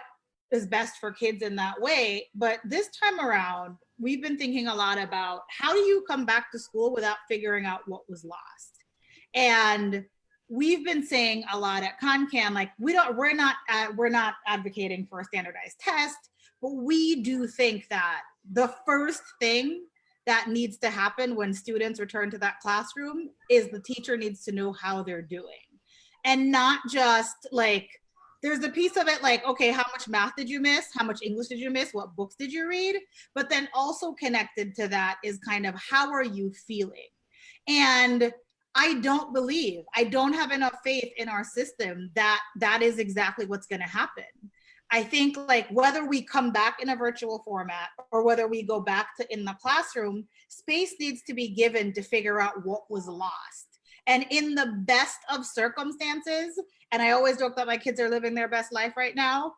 is best for kids in that way. But this time around, we've been thinking a lot about how do you come back to school without figuring out what was lost? And we've been saying a lot at ConCan, like we're not advocating for a standardized test, but we do think that the first thing that needs to happen when students return to that classroom is the teacher needs to know how they're doing. And not just like, there's a piece of it like, okay, how much math did you miss? How much English did you miss? What books did you read? But then also connected to that is kind of, how are you feeling? And I don't have enough faith in our system that that is exactly what's going to happen. I think like whether we come back in a virtual format or whether we go back to in the classroom, space needs to be given to figure out what was lost. And in the best of circumstances, and I always joke that my kids are living their best life right now,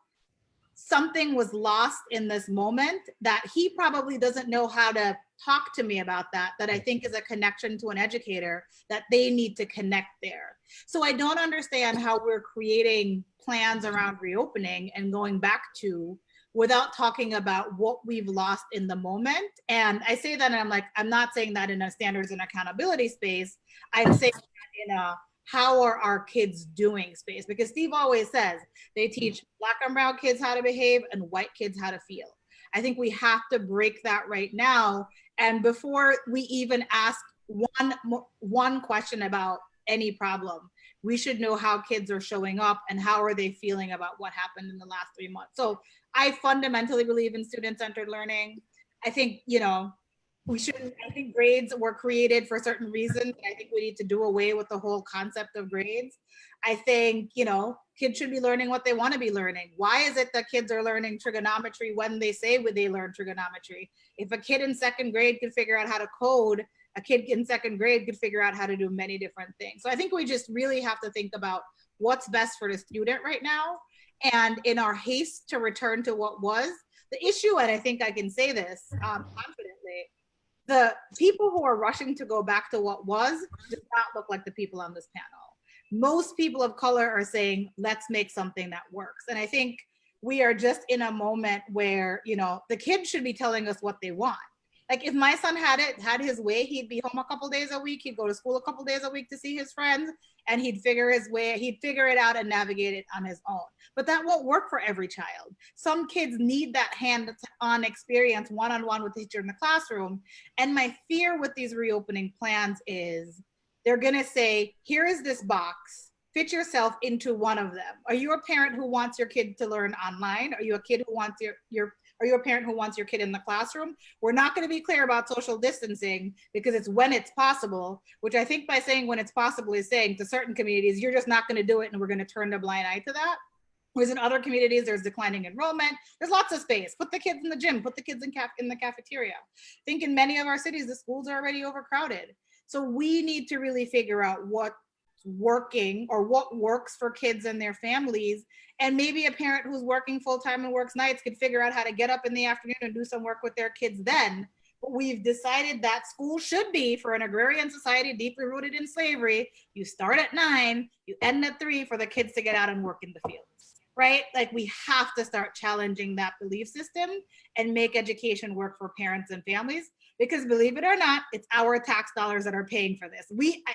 something was lost in this moment that he probably doesn't know how to talk to me about that I think is a connection to an educator that they need to connect there. So I don't understand how we're creating plans around reopening and going back to without talking about what we've lost in the moment. And I say that and I'm like, I'm not saying that in a standards and accountability space. I'm saying that in a how are our kids doing space, because Steve always says they teach Black and brown kids how to behave and white kids how to feel. I think we have to break that right now. And before we even ask one question about any problem, we should know how kids are showing up and how are they feeling about what happened in the last 3 months. So I fundamentally believe in student-centered learning. I think, you know, we shouldn't, I think grades were created for certain reasons. I think we need to do away with the whole concept of grades. I think, you know, kids should be learning what they want to be learning. Why is it that kids are learning trigonometry when they say they learn trigonometry? If a kid in 2nd grade could figure out how to code, a kid in 2nd grade could figure out how to do many different things. So I think we just really have to think about what's best for the student right now. And in our haste to return to what was, the issue, and I think I can say this confidently, the people who are rushing to go back to what was does not look like the people on this panel. Most people of color are saying, let's make something that works. And I think we are just in a moment where, you know, the kids should be telling us what they want. Like if my son had his way, he'd be home a couple days a week, he'd go to school a couple days a week to see his friends, and he'd figure it out and navigate it on his own. But that won't work for every child. Some kids need that hands-on experience, one-on-one with the teacher in the classroom. And my fear with these reopening plans is they're gonna say, here is this box, fit yourself into one of them. Are you a parent who wants your kid to learn online? Are you a kid who wants are you a parent who wants your kid in the classroom? We're not going to be clear about social distancing because it's when it's possible, which I think by saying when it's possible is saying to certain communities, you're just not going to do it and we're going to turn a blind eye to that. Whereas in other communities, there's declining enrollment. There's lots of space. Put the kids in the gym, put the kids in the cafeteria. I think in many of our cities, the schools are already overcrowded. So we need to really figure out what's working or what works for kids and their families. And maybe a parent who's working full-time and works nights could figure out how to get up in the afternoon and do some work with their kids then. But we've decided that school should be, for an agrarian society deeply rooted in slavery, you start at 9, you end at 3 for the kids to get out and work in the fields, right? Like we have to start challenging that belief system and make education work for parents and families. Because believe it or not, it's our tax dollars that are paying for this.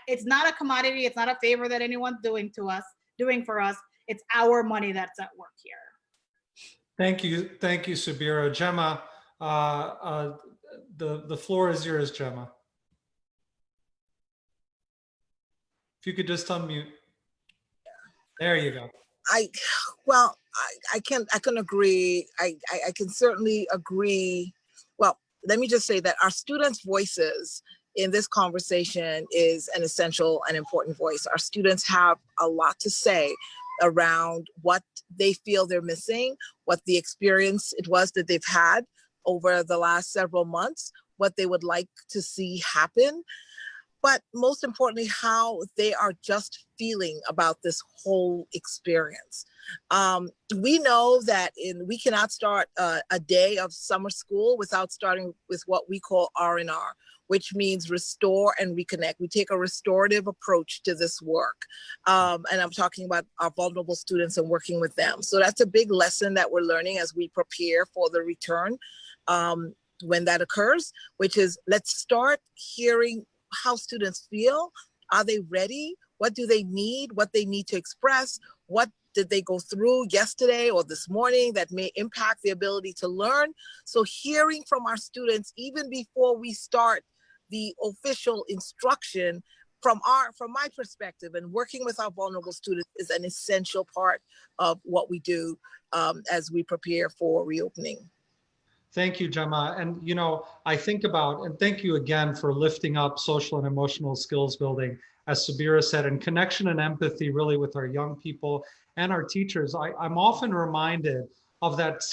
It's not a commodity, it's not a favor that anyone's doing for us. It's our money that's at work here. Thank you, Subira. Gemma, the floor is yours, Gemma. If you could just unmute. There you go. I can agree. I can certainly agree. Well, let me just say that our students' voices in this conversation is an essential and important voice. Our students have a lot to say around what they feel they're missing, what the experience it was that they've had over the last several months, what they would like to see happen, but most importantly, how they are just feeling about this whole experience. We know that we cannot start a day of summer school without starting with what we call R&R, which means restore and reconnect. We take a restorative approach to this work. And I'm talking about our vulnerable students and working with them. So that's a big lesson that we're learning as we prepare for the return when that occurs, which is let's start hearing how students feel. Are they ready? What do they need? What they need to express? What did they go through yesterday or this morning that may impact the ability to learn? So hearing from our students, even before we start the official instruction, from my perspective, and working with our vulnerable students is an essential part of what we do as we prepare for reopening. Thank you, Gemma. And, you know, I think about, and thank you again for lifting up social and emotional skills building, as Subira said, and connection and empathy really with our young people and our teachers. I'm often reminded of that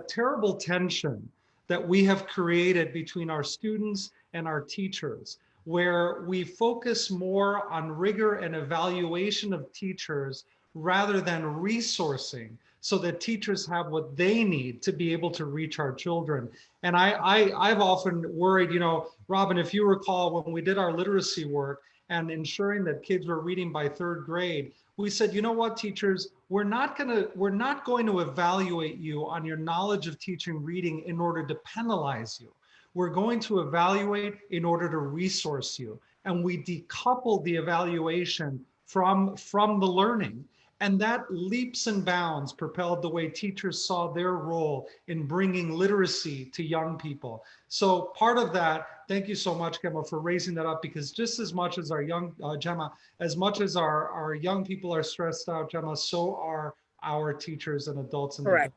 terrible tension that we have created between our students and our teachers, where we focus more on rigor and evaluation of teachers rather than resourcing, so that teachers have what they need to be able to reach our children. And I've often worried, you know, Robin, if you recall when we did our literacy work, and ensuring that kids were reading by 3rd grade, we said, you know what, teachers, we're not going to evaluate you on your knowledge of teaching reading in order to penalize you. We're going to evaluate in order to resource you. And we decoupled the evaluation from the learning. And that leaps and bounds propelled the way teachers saw their role in bringing literacy to young people. So part of that, thank you so much, Gemma, for raising that up, because just as much as our young, Gemma, as much as our young people are stressed out, Gemma, so are our teachers and adults in the Correct.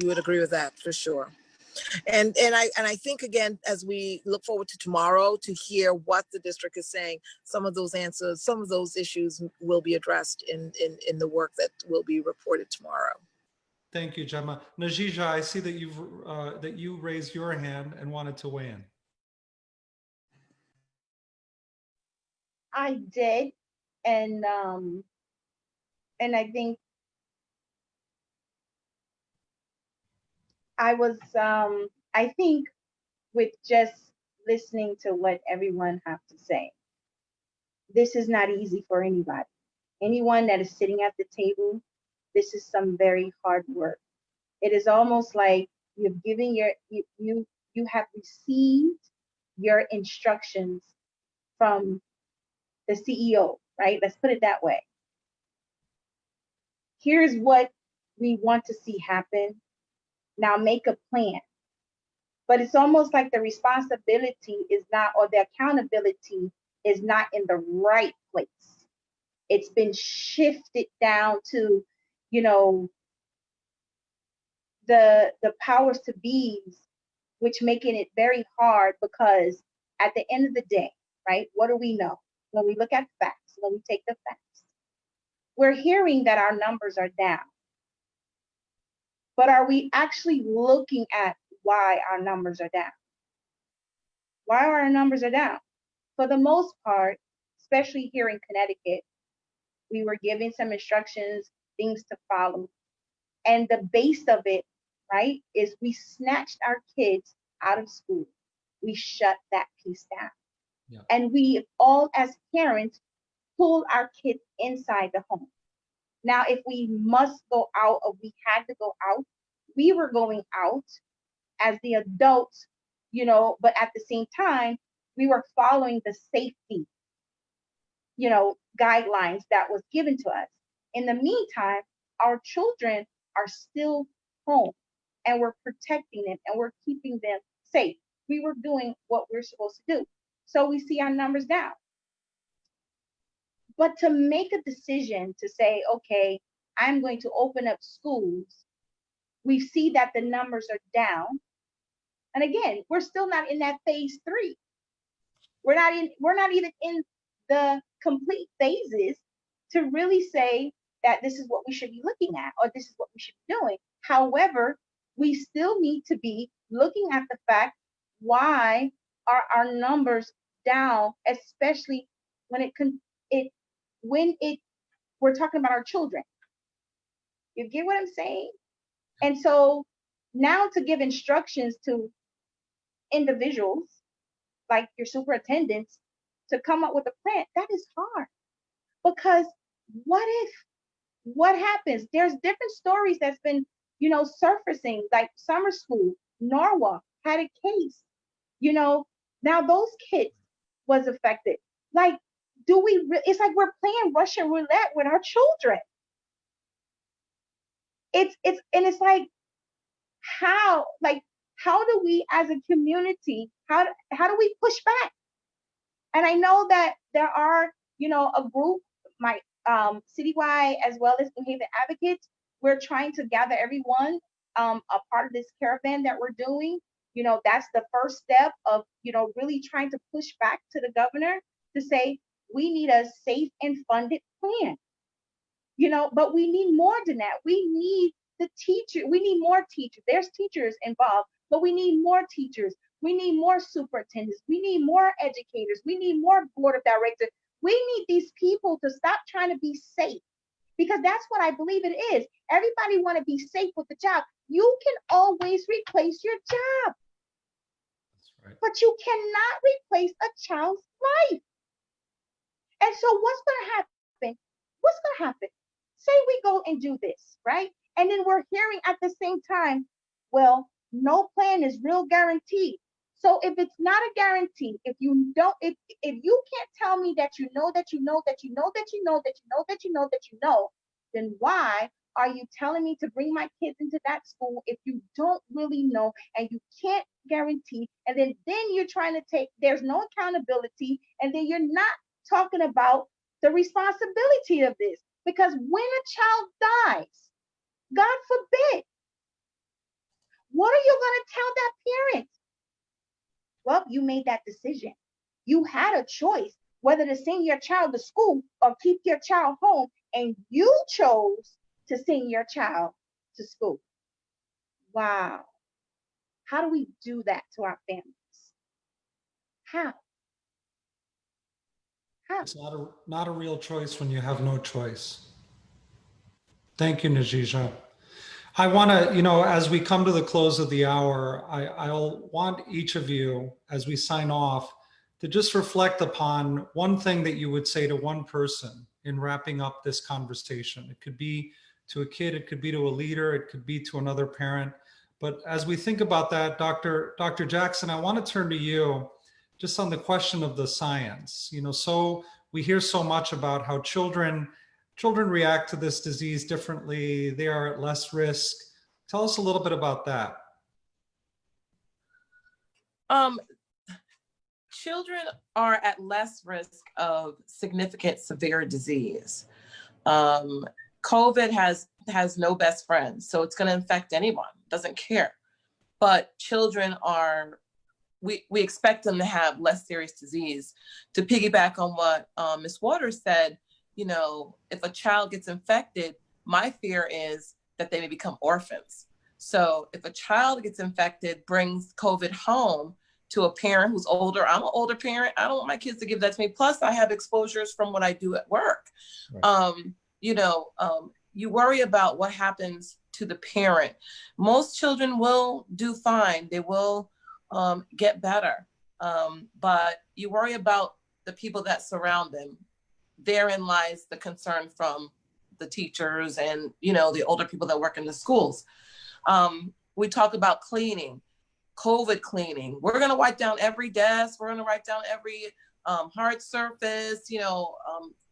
You would agree with that for sure. And I think, again, as we look forward to tomorrow to hear what the district is saying, some of those answers, some of those issues will be addressed in the work that will be reported tomorrow. Thank you, Gemma. Najija, I see that you raised your hand and wanted to weigh in. I did, and I think I think with just listening to what everyone have to say, this is not easy for anybody. Anyone that is sitting at the table, this is some very hard work. It is almost like you've given you have received your instructions from the CEO, right? Let's put it that way. Here's what we want to see happen. Now make a plan. But it's almost like the responsibility is not, or the accountability is not in the right place. It's been shifted down to, you know, the powers to be's, which making it very hard, because at the end of the day, right, what do we know? When we look at facts, when we take the facts, we're hearing that our numbers are down. But are we actually looking at why our numbers are down? Why our numbers are down? For the most part, especially here in Connecticut, we were given some instructions, things to follow. And the base of it, right, is we snatched our kids out of school. We shut that piece down. Yeah. And we all, as parents, pull our kids inside the home. Now, if we must go out, or we had to go out, we were going out as the adults, you know, but at the same time, we were following the safety, you know, guidelines that was given to us. In the meantime, our children are still home, and we're protecting them, and we're keeping them safe. We were doing what we're supposed to do. So we see our numbers down. But to make a decision to say, okay, I'm going to open up schools, we see that the numbers are down. And again, we're still not in that phase 3. We're not even in the complete phases to really say that this is what we should be looking at, or this is what we should be doing. However, we still need to be looking at the fact, why are our numbers down, especially when we're talking about our children. You get what I'm saying? And so now to give instructions to individuals like your superintendents to come up with a plan, that is hard. Because what happens? There's different stories that's been, you know, surfacing, like summer school, Norwalk had a case, you know, now those kids was affected. Like, it's like we're playing Russian roulette with our children. It's like, how do we as a community, how do we push back? And I know that there are, you know, a group, my citywide as well as New Haven advocates, we're trying to gather everyone, a part of this caravan that we're doing. You know, that's the first step of, you know, really trying to push back to the governor to say, we need a safe and funded plan. You know, but we need more than that. We need we need more teachers. There's teachers involved, but we need more teachers. We need more superintendents. We need more educators. We need more board of directors. We need these people to stop trying to be safe, because that's what I believe it is. Everybody want to be safe with the job. You can always replace your job. That's right. But you cannot replace a child's life. And so what's going to happen? What's going to happen? Say we go and do this, right? And then we're hearing at the same time, well, no plan is real guaranteed. So if it's not a guarantee, if you don't, if you can't tell me that you know that you know that you know that you know that you know that you know that you know, then why are you telling me to bring my kids into that school if you don't really know and you can't guarantee? And then you're trying to take, there's no accountability, and then you're not talking about the responsibility of this. Because when a child dies, God forbid, what are you going to tell that parent? Well, you made that decision. You had a choice whether to send your child to school or keep your child home, and you chose to send your child to school. Wow. How do we do that to our families? How? How? It's not a real choice when you have no choice. Thank you, Najija. I want to, as we come to the close of the hour, I'll want each of you, as we sign off, to just reflect upon one thing that you would say to one person in wrapping up this conversation. It could be to a kid, it could be to a leader, it could be to another parent. But as we think about that, Dr. Jackson, I want to turn to you just on the question of the science. So we hear so much about how children react to this disease differently. They are at less risk. Tell us a little bit about that. Children are at less risk of significant severe disease. COVID has no best friend, so it's going to infect anyone, doesn't care. But children we expect them to have less serious disease. To piggyback on what Ms. Waters said, if a child gets infected, my fear is that they may become orphans. So if a child gets infected, brings COVID home to a parent who's older, I'm an older parent, I don't want my kids to give that to me. Plus I have exposures from what I do at work. Right. You worry about what happens to the parent. Most children will do fine. They will get better. But you worry about the people that surround them. Therein lies the concern from the teachers and, the older people that work in the schools. We talk about cleaning, COVID cleaning. We're going to wipe down every desk. We're going to wipe down every hard surface,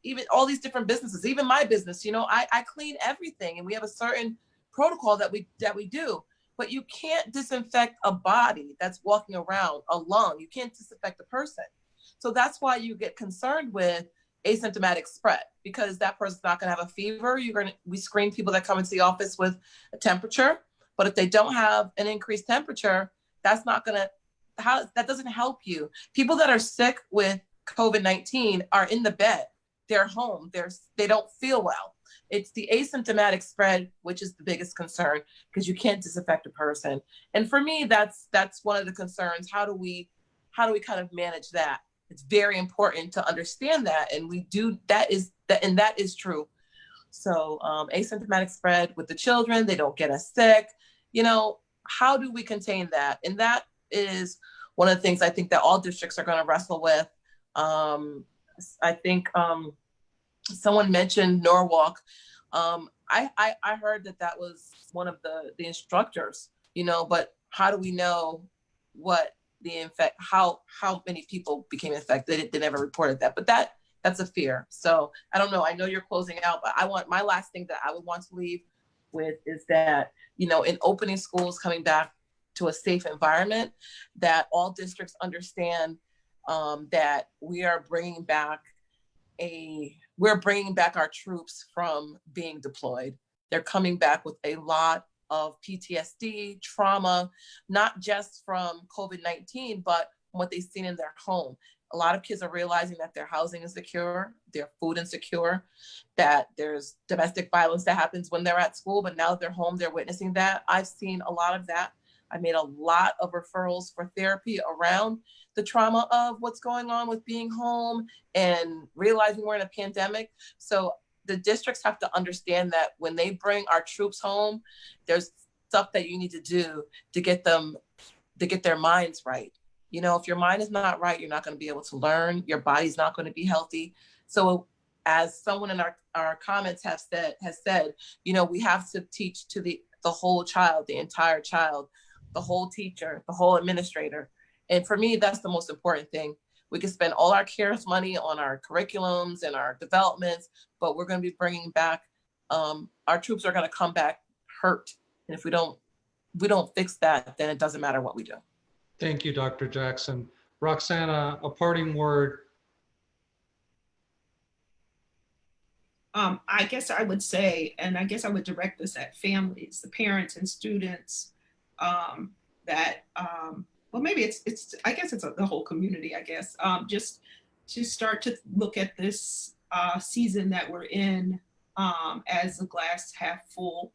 even all these different businesses, even my business, I clean everything, and we have a certain protocol that we do. But you can't disinfect a body that's walking around, a lung. You can't disinfect a person. So that's why you get concerned with asymptomatic spread, because that person's not going to have a fever. We screen people that come into the office with a temperature, but if they don't have an increased temperature, that doesn't help you. People that are sick with COVID-19 are in the bed. They're home. They don't feel well. It's the asymptomatic spread, which is the biggest concern, because you can't disinfect a person. And for me, that's one of the concerns. How do we kind of manage that? It's very important to understand that, and we do. That is true. So asymptomatic spread with the children, they don't get us sick. How do we contain that? And that is one of the things I think that all districts are going to wrestle with. I think someone mentioned Norwalk. I heard that was one of the instructors, but how do we know what how many people became infected? They never reported that, but that's a fear. So I don't know. I know you're closing out, but my last thing that I would want to leave with is that, in opening schools, coming back to a safe environment, that all districts understand that we're bringing back our troops from being deployed. They're coming back with a lot of PTSD, trauma, not just from COVID-19, but from what they've seen in their home. A lot of kids are realizing that their housing is insecure, their food insecure, that there's domestic violence that happens when they're at school, but now that they're home, they're witnessing that. I've seen a lot of that. I made a lot of referrals for therapy around the trauma of what's going on with being home and realizing we're in a pandemic. So the districts have to understand that when they bring our troops home, there's stuff that you need to do to get their minds right. If your mind is not right, you're not going to be able to learn. Your body's not going to be healthy. So as someone in our comments has said, you know, we have to teach to the whole child, the entire child, the whole teacher, the whole administrator. And for me, that's the most important thing. We can spend all our CARES money on our curriculums and our developments, but we're going to be bringing back, our troops are going to come back hurt. And if we don't fix that, then it doesn't matter what we do. Thank you, Dr. Jackson. Roxana, a parting word. I guess I would say, and I guess I would direct this at families, the parents and students, that, well, maybe I guess it's the whole community, I guess, just to start to look at this season that we're in as the glass half full,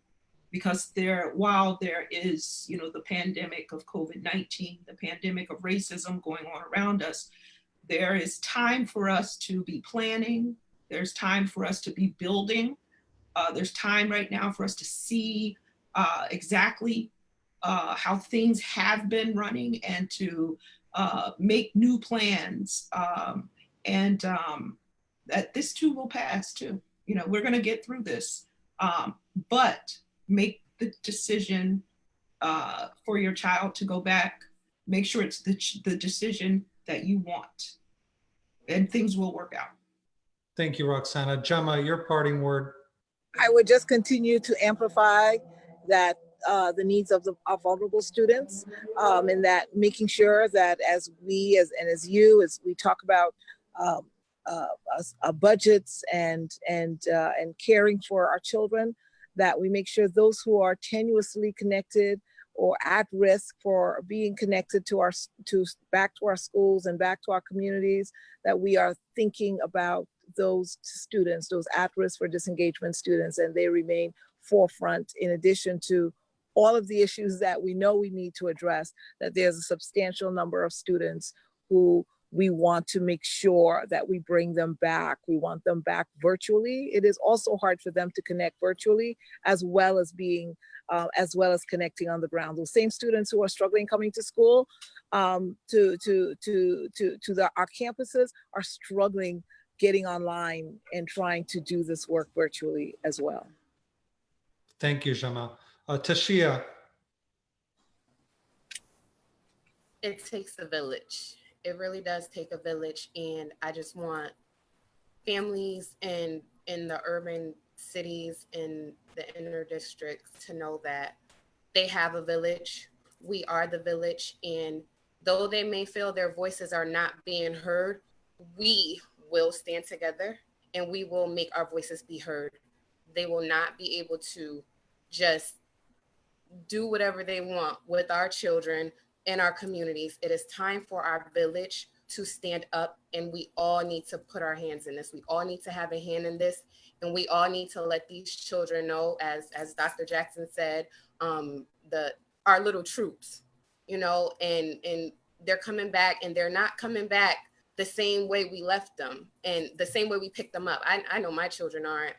because while there is, you know, the pandemic of COVID-19, the pandemic of racism going on around us, there is time for us to be planning. There's time for us to be building. There's time right now for us to see exactly how things have been running and to make new plans. And that this too will pass too. You know, we're going to get through this, but make the decision for your child to go back. Make sure it's the decision that you want, and things will work out. Thank you, Roxana. Gemma, your parting word. I would just continue to amplify that the needs of our vulnerable students, and that making sure that as we as we talk about budgets and caring for our children, that we make sure those who are tenuously connected or at risk for being connected back to our schools and back to our communities, that we are thinking about those students, those at risk for disengagement students, and they remain forefront, in addition to all of the issues that we know we need to address, that there's a substantial number of students who we want to make sure that we bring them back. We want them back virtually. It is also hard for them to connect virtually, as well as connecting on the ground. Those same students who are struggling coming to school, our campuses, are struggling getting online and trying to do this work virtually as well. Thank you, Gemma. Tashia. It takes a village. It really does take a village. And I just want families in the urban cities and the inner districts to know that they have a village. We are the village. And though they may feel their voices are not being heard, we will stand together and we will make our voices be heard. They will not be able to just do whatever they want with our children in our communities. It is time for our village to stand up, and we all need to put our hands in this. We all need to have a hand in this, and we all need to let these children know, as Dr. Jackson said, our little troops, you know, and they're coming back, and they're not coming back the same way we left them and the same way we picked them up. I know my children aren't.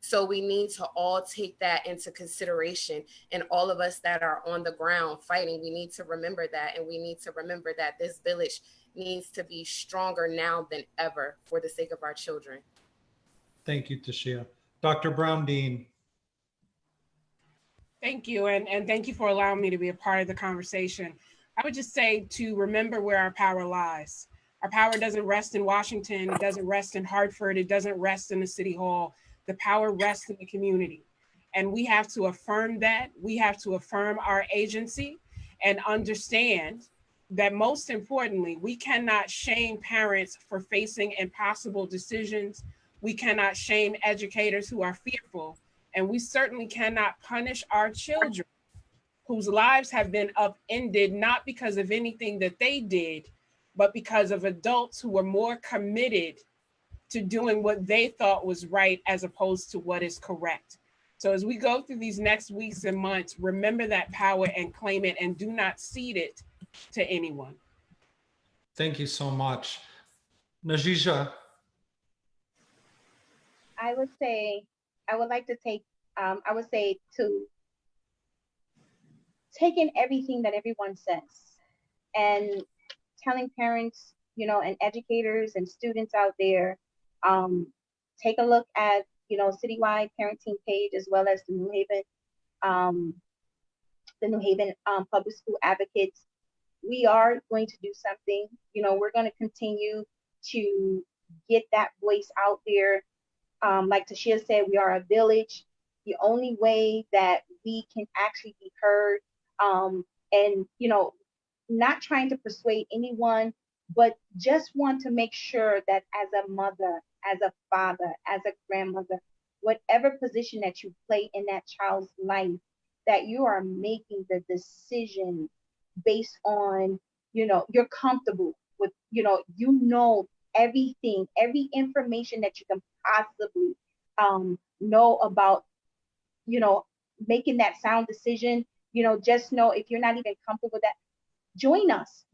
So we need to all take that into consideration. And all of us that are on the ground fighting, we need to remember that. And we need to remember that this village needs to be stronger now than ever for the sake of our children. Thank you, Tashia. Dr. Brown-Dean. Thank you, and thank you for allowing me to be a part of the conversation. I would just say to remember where our power lies. Our power doesn't rest in Washington, it doesn't rest in Hartford, it doesn't rest in the City Hall. The power rests in the community. And we have to affirm that. We have to affirm our agency and understand that, most importantly, we cannot shame parents for facing impossible decisions. We cannot shame educators who are fearful. And we certainly cannot punish our children whose lives have been upended, not because of anything that they did, but because of adults who were more committed to doing what they thought was right as opposed to what is correct. So as we go through these next weeks and months, remember that power and claim it, and do not cede it to anyone. Thank you so much. Najija. I would say to take in everything that everyone says, and telling parents, you know, and educators and students out there, Take a look at, citywide parenting page, as well as um, the New Haven Public School Advocates. We are going to do something. We're going to continue to get that voice out there. Like Tashia said, we are a village. The only way that we can actually be heard, and not trying to persuade anyone, but just want to make sure that as a mother, as a father, as a grandmother, whatever position that you play in that child's life, that you are making the decision based on, you're comfortable with, everything, every information that you can possibly know about, making that sound decision. Just know, if you're not even comfortable with that, join us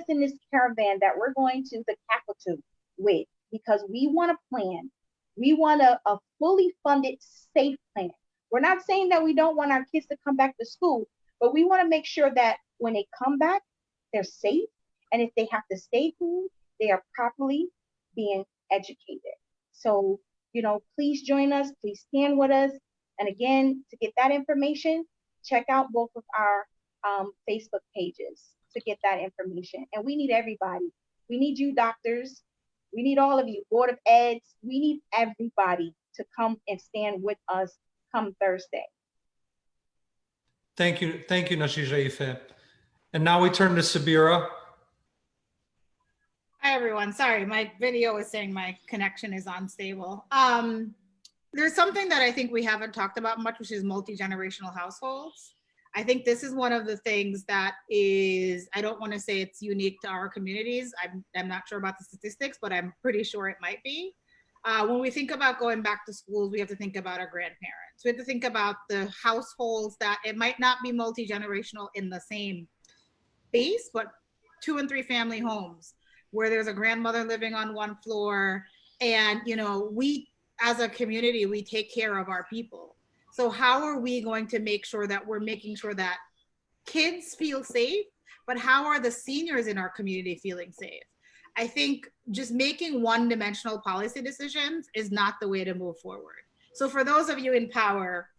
in this caravan that we're going to the capital with, because we want a plan. We want a fully funded, safe plan. We're not saying that we don't want our kids to come back to school, but we want to make sure that when they come back, they're safe. And if they have to stay home, they are properly being educated. So, please join us, please stand with us. And again, to get that information, check out both of our Facebook pages to get that information. And we need everybody. We need you, doctors. We need all of you, Board of Eds. We need everybody to come and stand with us come Thursday. Thank you, Nashija Ife. And now we turn to Sabira. Hi, everyone. Sorry, my video is saying my connection is unstable. There's something that I think we haven't talked about much, which is multi-generational households. I think this is one of the things that is, I don't want to say it's unique to our communities. I'm not sure about the statistics, but I'm pretty sure it might be. When we think about going back to schools, we have to think about our grandparents. We have to think about the households that it might not be multi-generational in the same space, but 2 and 3 family homes where there's a grandmother living on one floor. And, we as a community, we take care of our people. So how are we going to make sure that we're making sure that kids feel safe, but how are the seniors in our community feeling safe? I think just making one-dimensional policy decisions is not the way to move forward. So for those of you in power,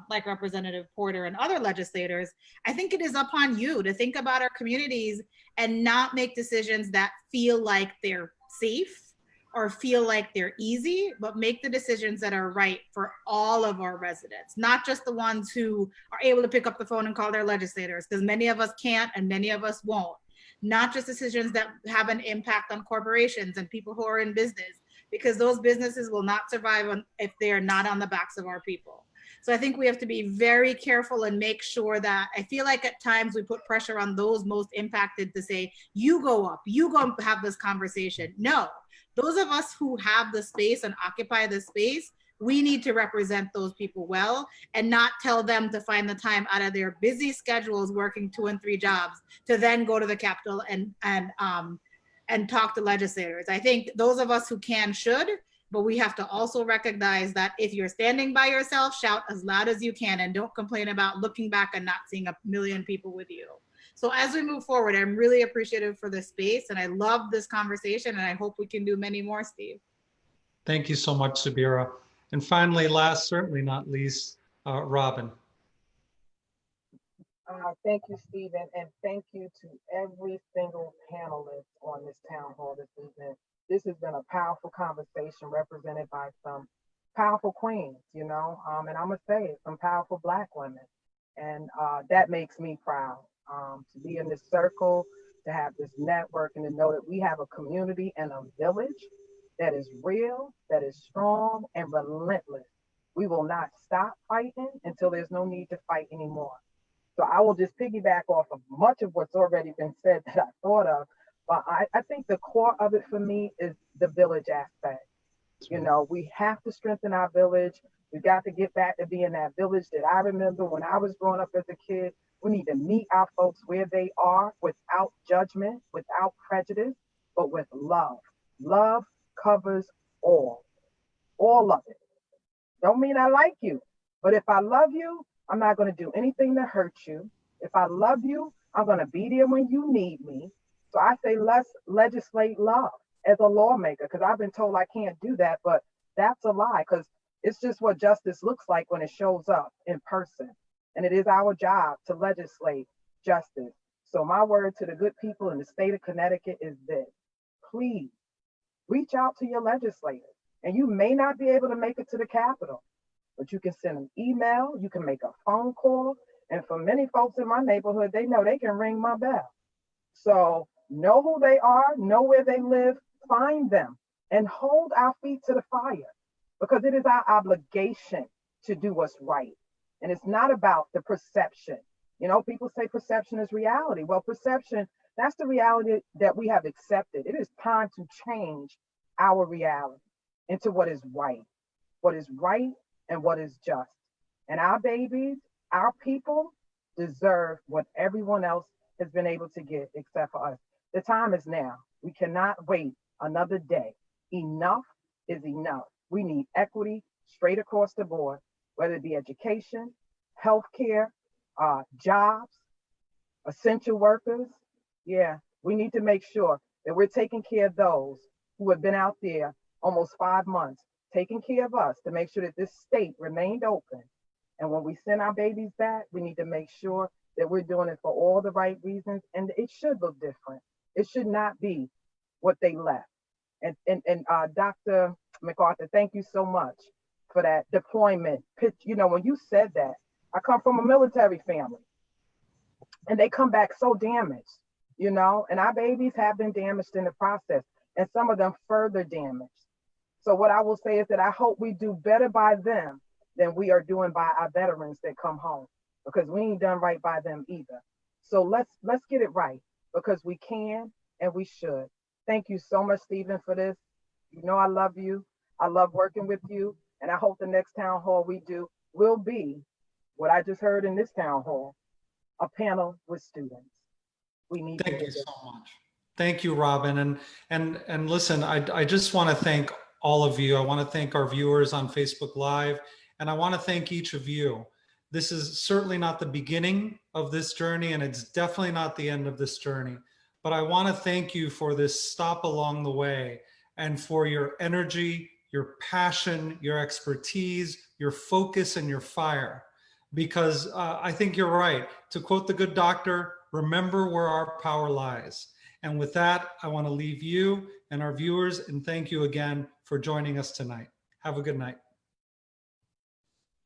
like Representative Porter and other legislators, I think it is upon you to think about our communities and not make decisions that feel like they're safe or feel like they're easy, but make the decisions that are right for all of our residents, not just the ones who are able to pick up the phone and call their legislators, because many of us can't and many of us won't. Not just decisions that have an impact on corporations and people who are in business, because those businesses will not survive if they are not on the backs of our people. So I think we have to be very careful and make sure that, I feel like at times we put pressure on those most impacted to say, you go up, you go have this conversation. No, those of us who have the space and occupy the space, we need to represent those people well and not tell them to find the time out of their busy schedules working 2 and 3 jobs to then go to the Capitol and talk to legislators. I think those of us who can should, but we have to also recognize that if you're standing by yourself, shout as loud as you can and don't complain about looking back and not seeing 1 million people with you. So as we move forward, I'm really appreciative for this space and I love this conversation and I hope we can do many more, Steve. Thank you so much, Sabira. And finally, last, certainly not least, Robin. Thank you, Stephen, and thank you to every single panelist on this town hall this evening. This has been a powerful conversation represented by some powerful queens, and I'm gonna say it, some powerful Black women. And that makes me proud to be in this circle, to have this network, and to know that we have a community and a village that is real, that is strong and relentless. We will not stop fighting until there's no need to fight anymore. So I will just piggyback off of much of what's already been said that I thought of, but I think the core of it for me is the village aspect. We have to strengthen our village. We got to get back to being that village that I remember when I was growing up as a kid. We need to meet our folks where they are without judgment, without prejudice, but with love. Love covers all of it. Don't mean I like you, but if I love you, I'm not going to do anything to hurt you. If I love you, I'm going to be there when you need me. So I say, let's legislate love. as a lawmaker, because I've been told I can't do that, but that's a lie, because it's just what justice looks like when it shows up in person. And it is our job to legislate justice. So my word to the good people in the state of Connecticut is this: please reach out to your legislators. And you may not be able to make it to the Capitol, but you can send an email, you can make a phone call. And for many folks in my neighborhood, they know they can ring my bell. So know who they are, know where they live, find them, and hold our feet to the fire, because it is our obligation to do what's right. And it's not about the perception. You know, people say perception is reality. Well, perception, that's the reality that we have accepted. It is time to change our reality into what is right and what is just. And our babies, our people deserve what everyone else has been able to get except for us. The time is now. We cannot wait another day. Enough is enough. We need equity straight across the board, whether it be education, healthcare, jobs, essential workers. Yeah, we need to make sure that we're taking care of those who have been out there almost 5 months, taking care of us to make sure that this state remained open. And when we send our babies back, we need to make sure that we're doing it for all the right reasons. And it should look different. It should not be what they left. And Dr. MacArthur, thank you so much for that deployment pitch. You know, when you said that, I come from a military family, and they come back so damaged, you know, and our babies have been damaged in the process, and some of them further damaged. So what I will say is that I hope we do better by them than we are doing by our veterans that come home, because we ain't done right by them either. So let's get it right, because we can and we should. Thank you so much, Stephen, for this. You know I love you. I love working with you. And I hope the next town hall we do will be what I just heard in this town hall, a panel with students. We need to Thank do you this. so much. Thank you, Robin. And listen, I just want to thank all of you. I want to thank our viewers on Facebook Live, and I want to thank each of you. This is certainly not the beginning of this journey, and it's definitely not the end of this journey. But I want to thank you for this stop along the way, and for your energy, your passion, your expertise, your focus, and your fire. Because I think you're right. To quote the good doctor, remember where our power lies. And with that, I want to leave you and our viewers and thank you again for joining us tonight. Have a good night.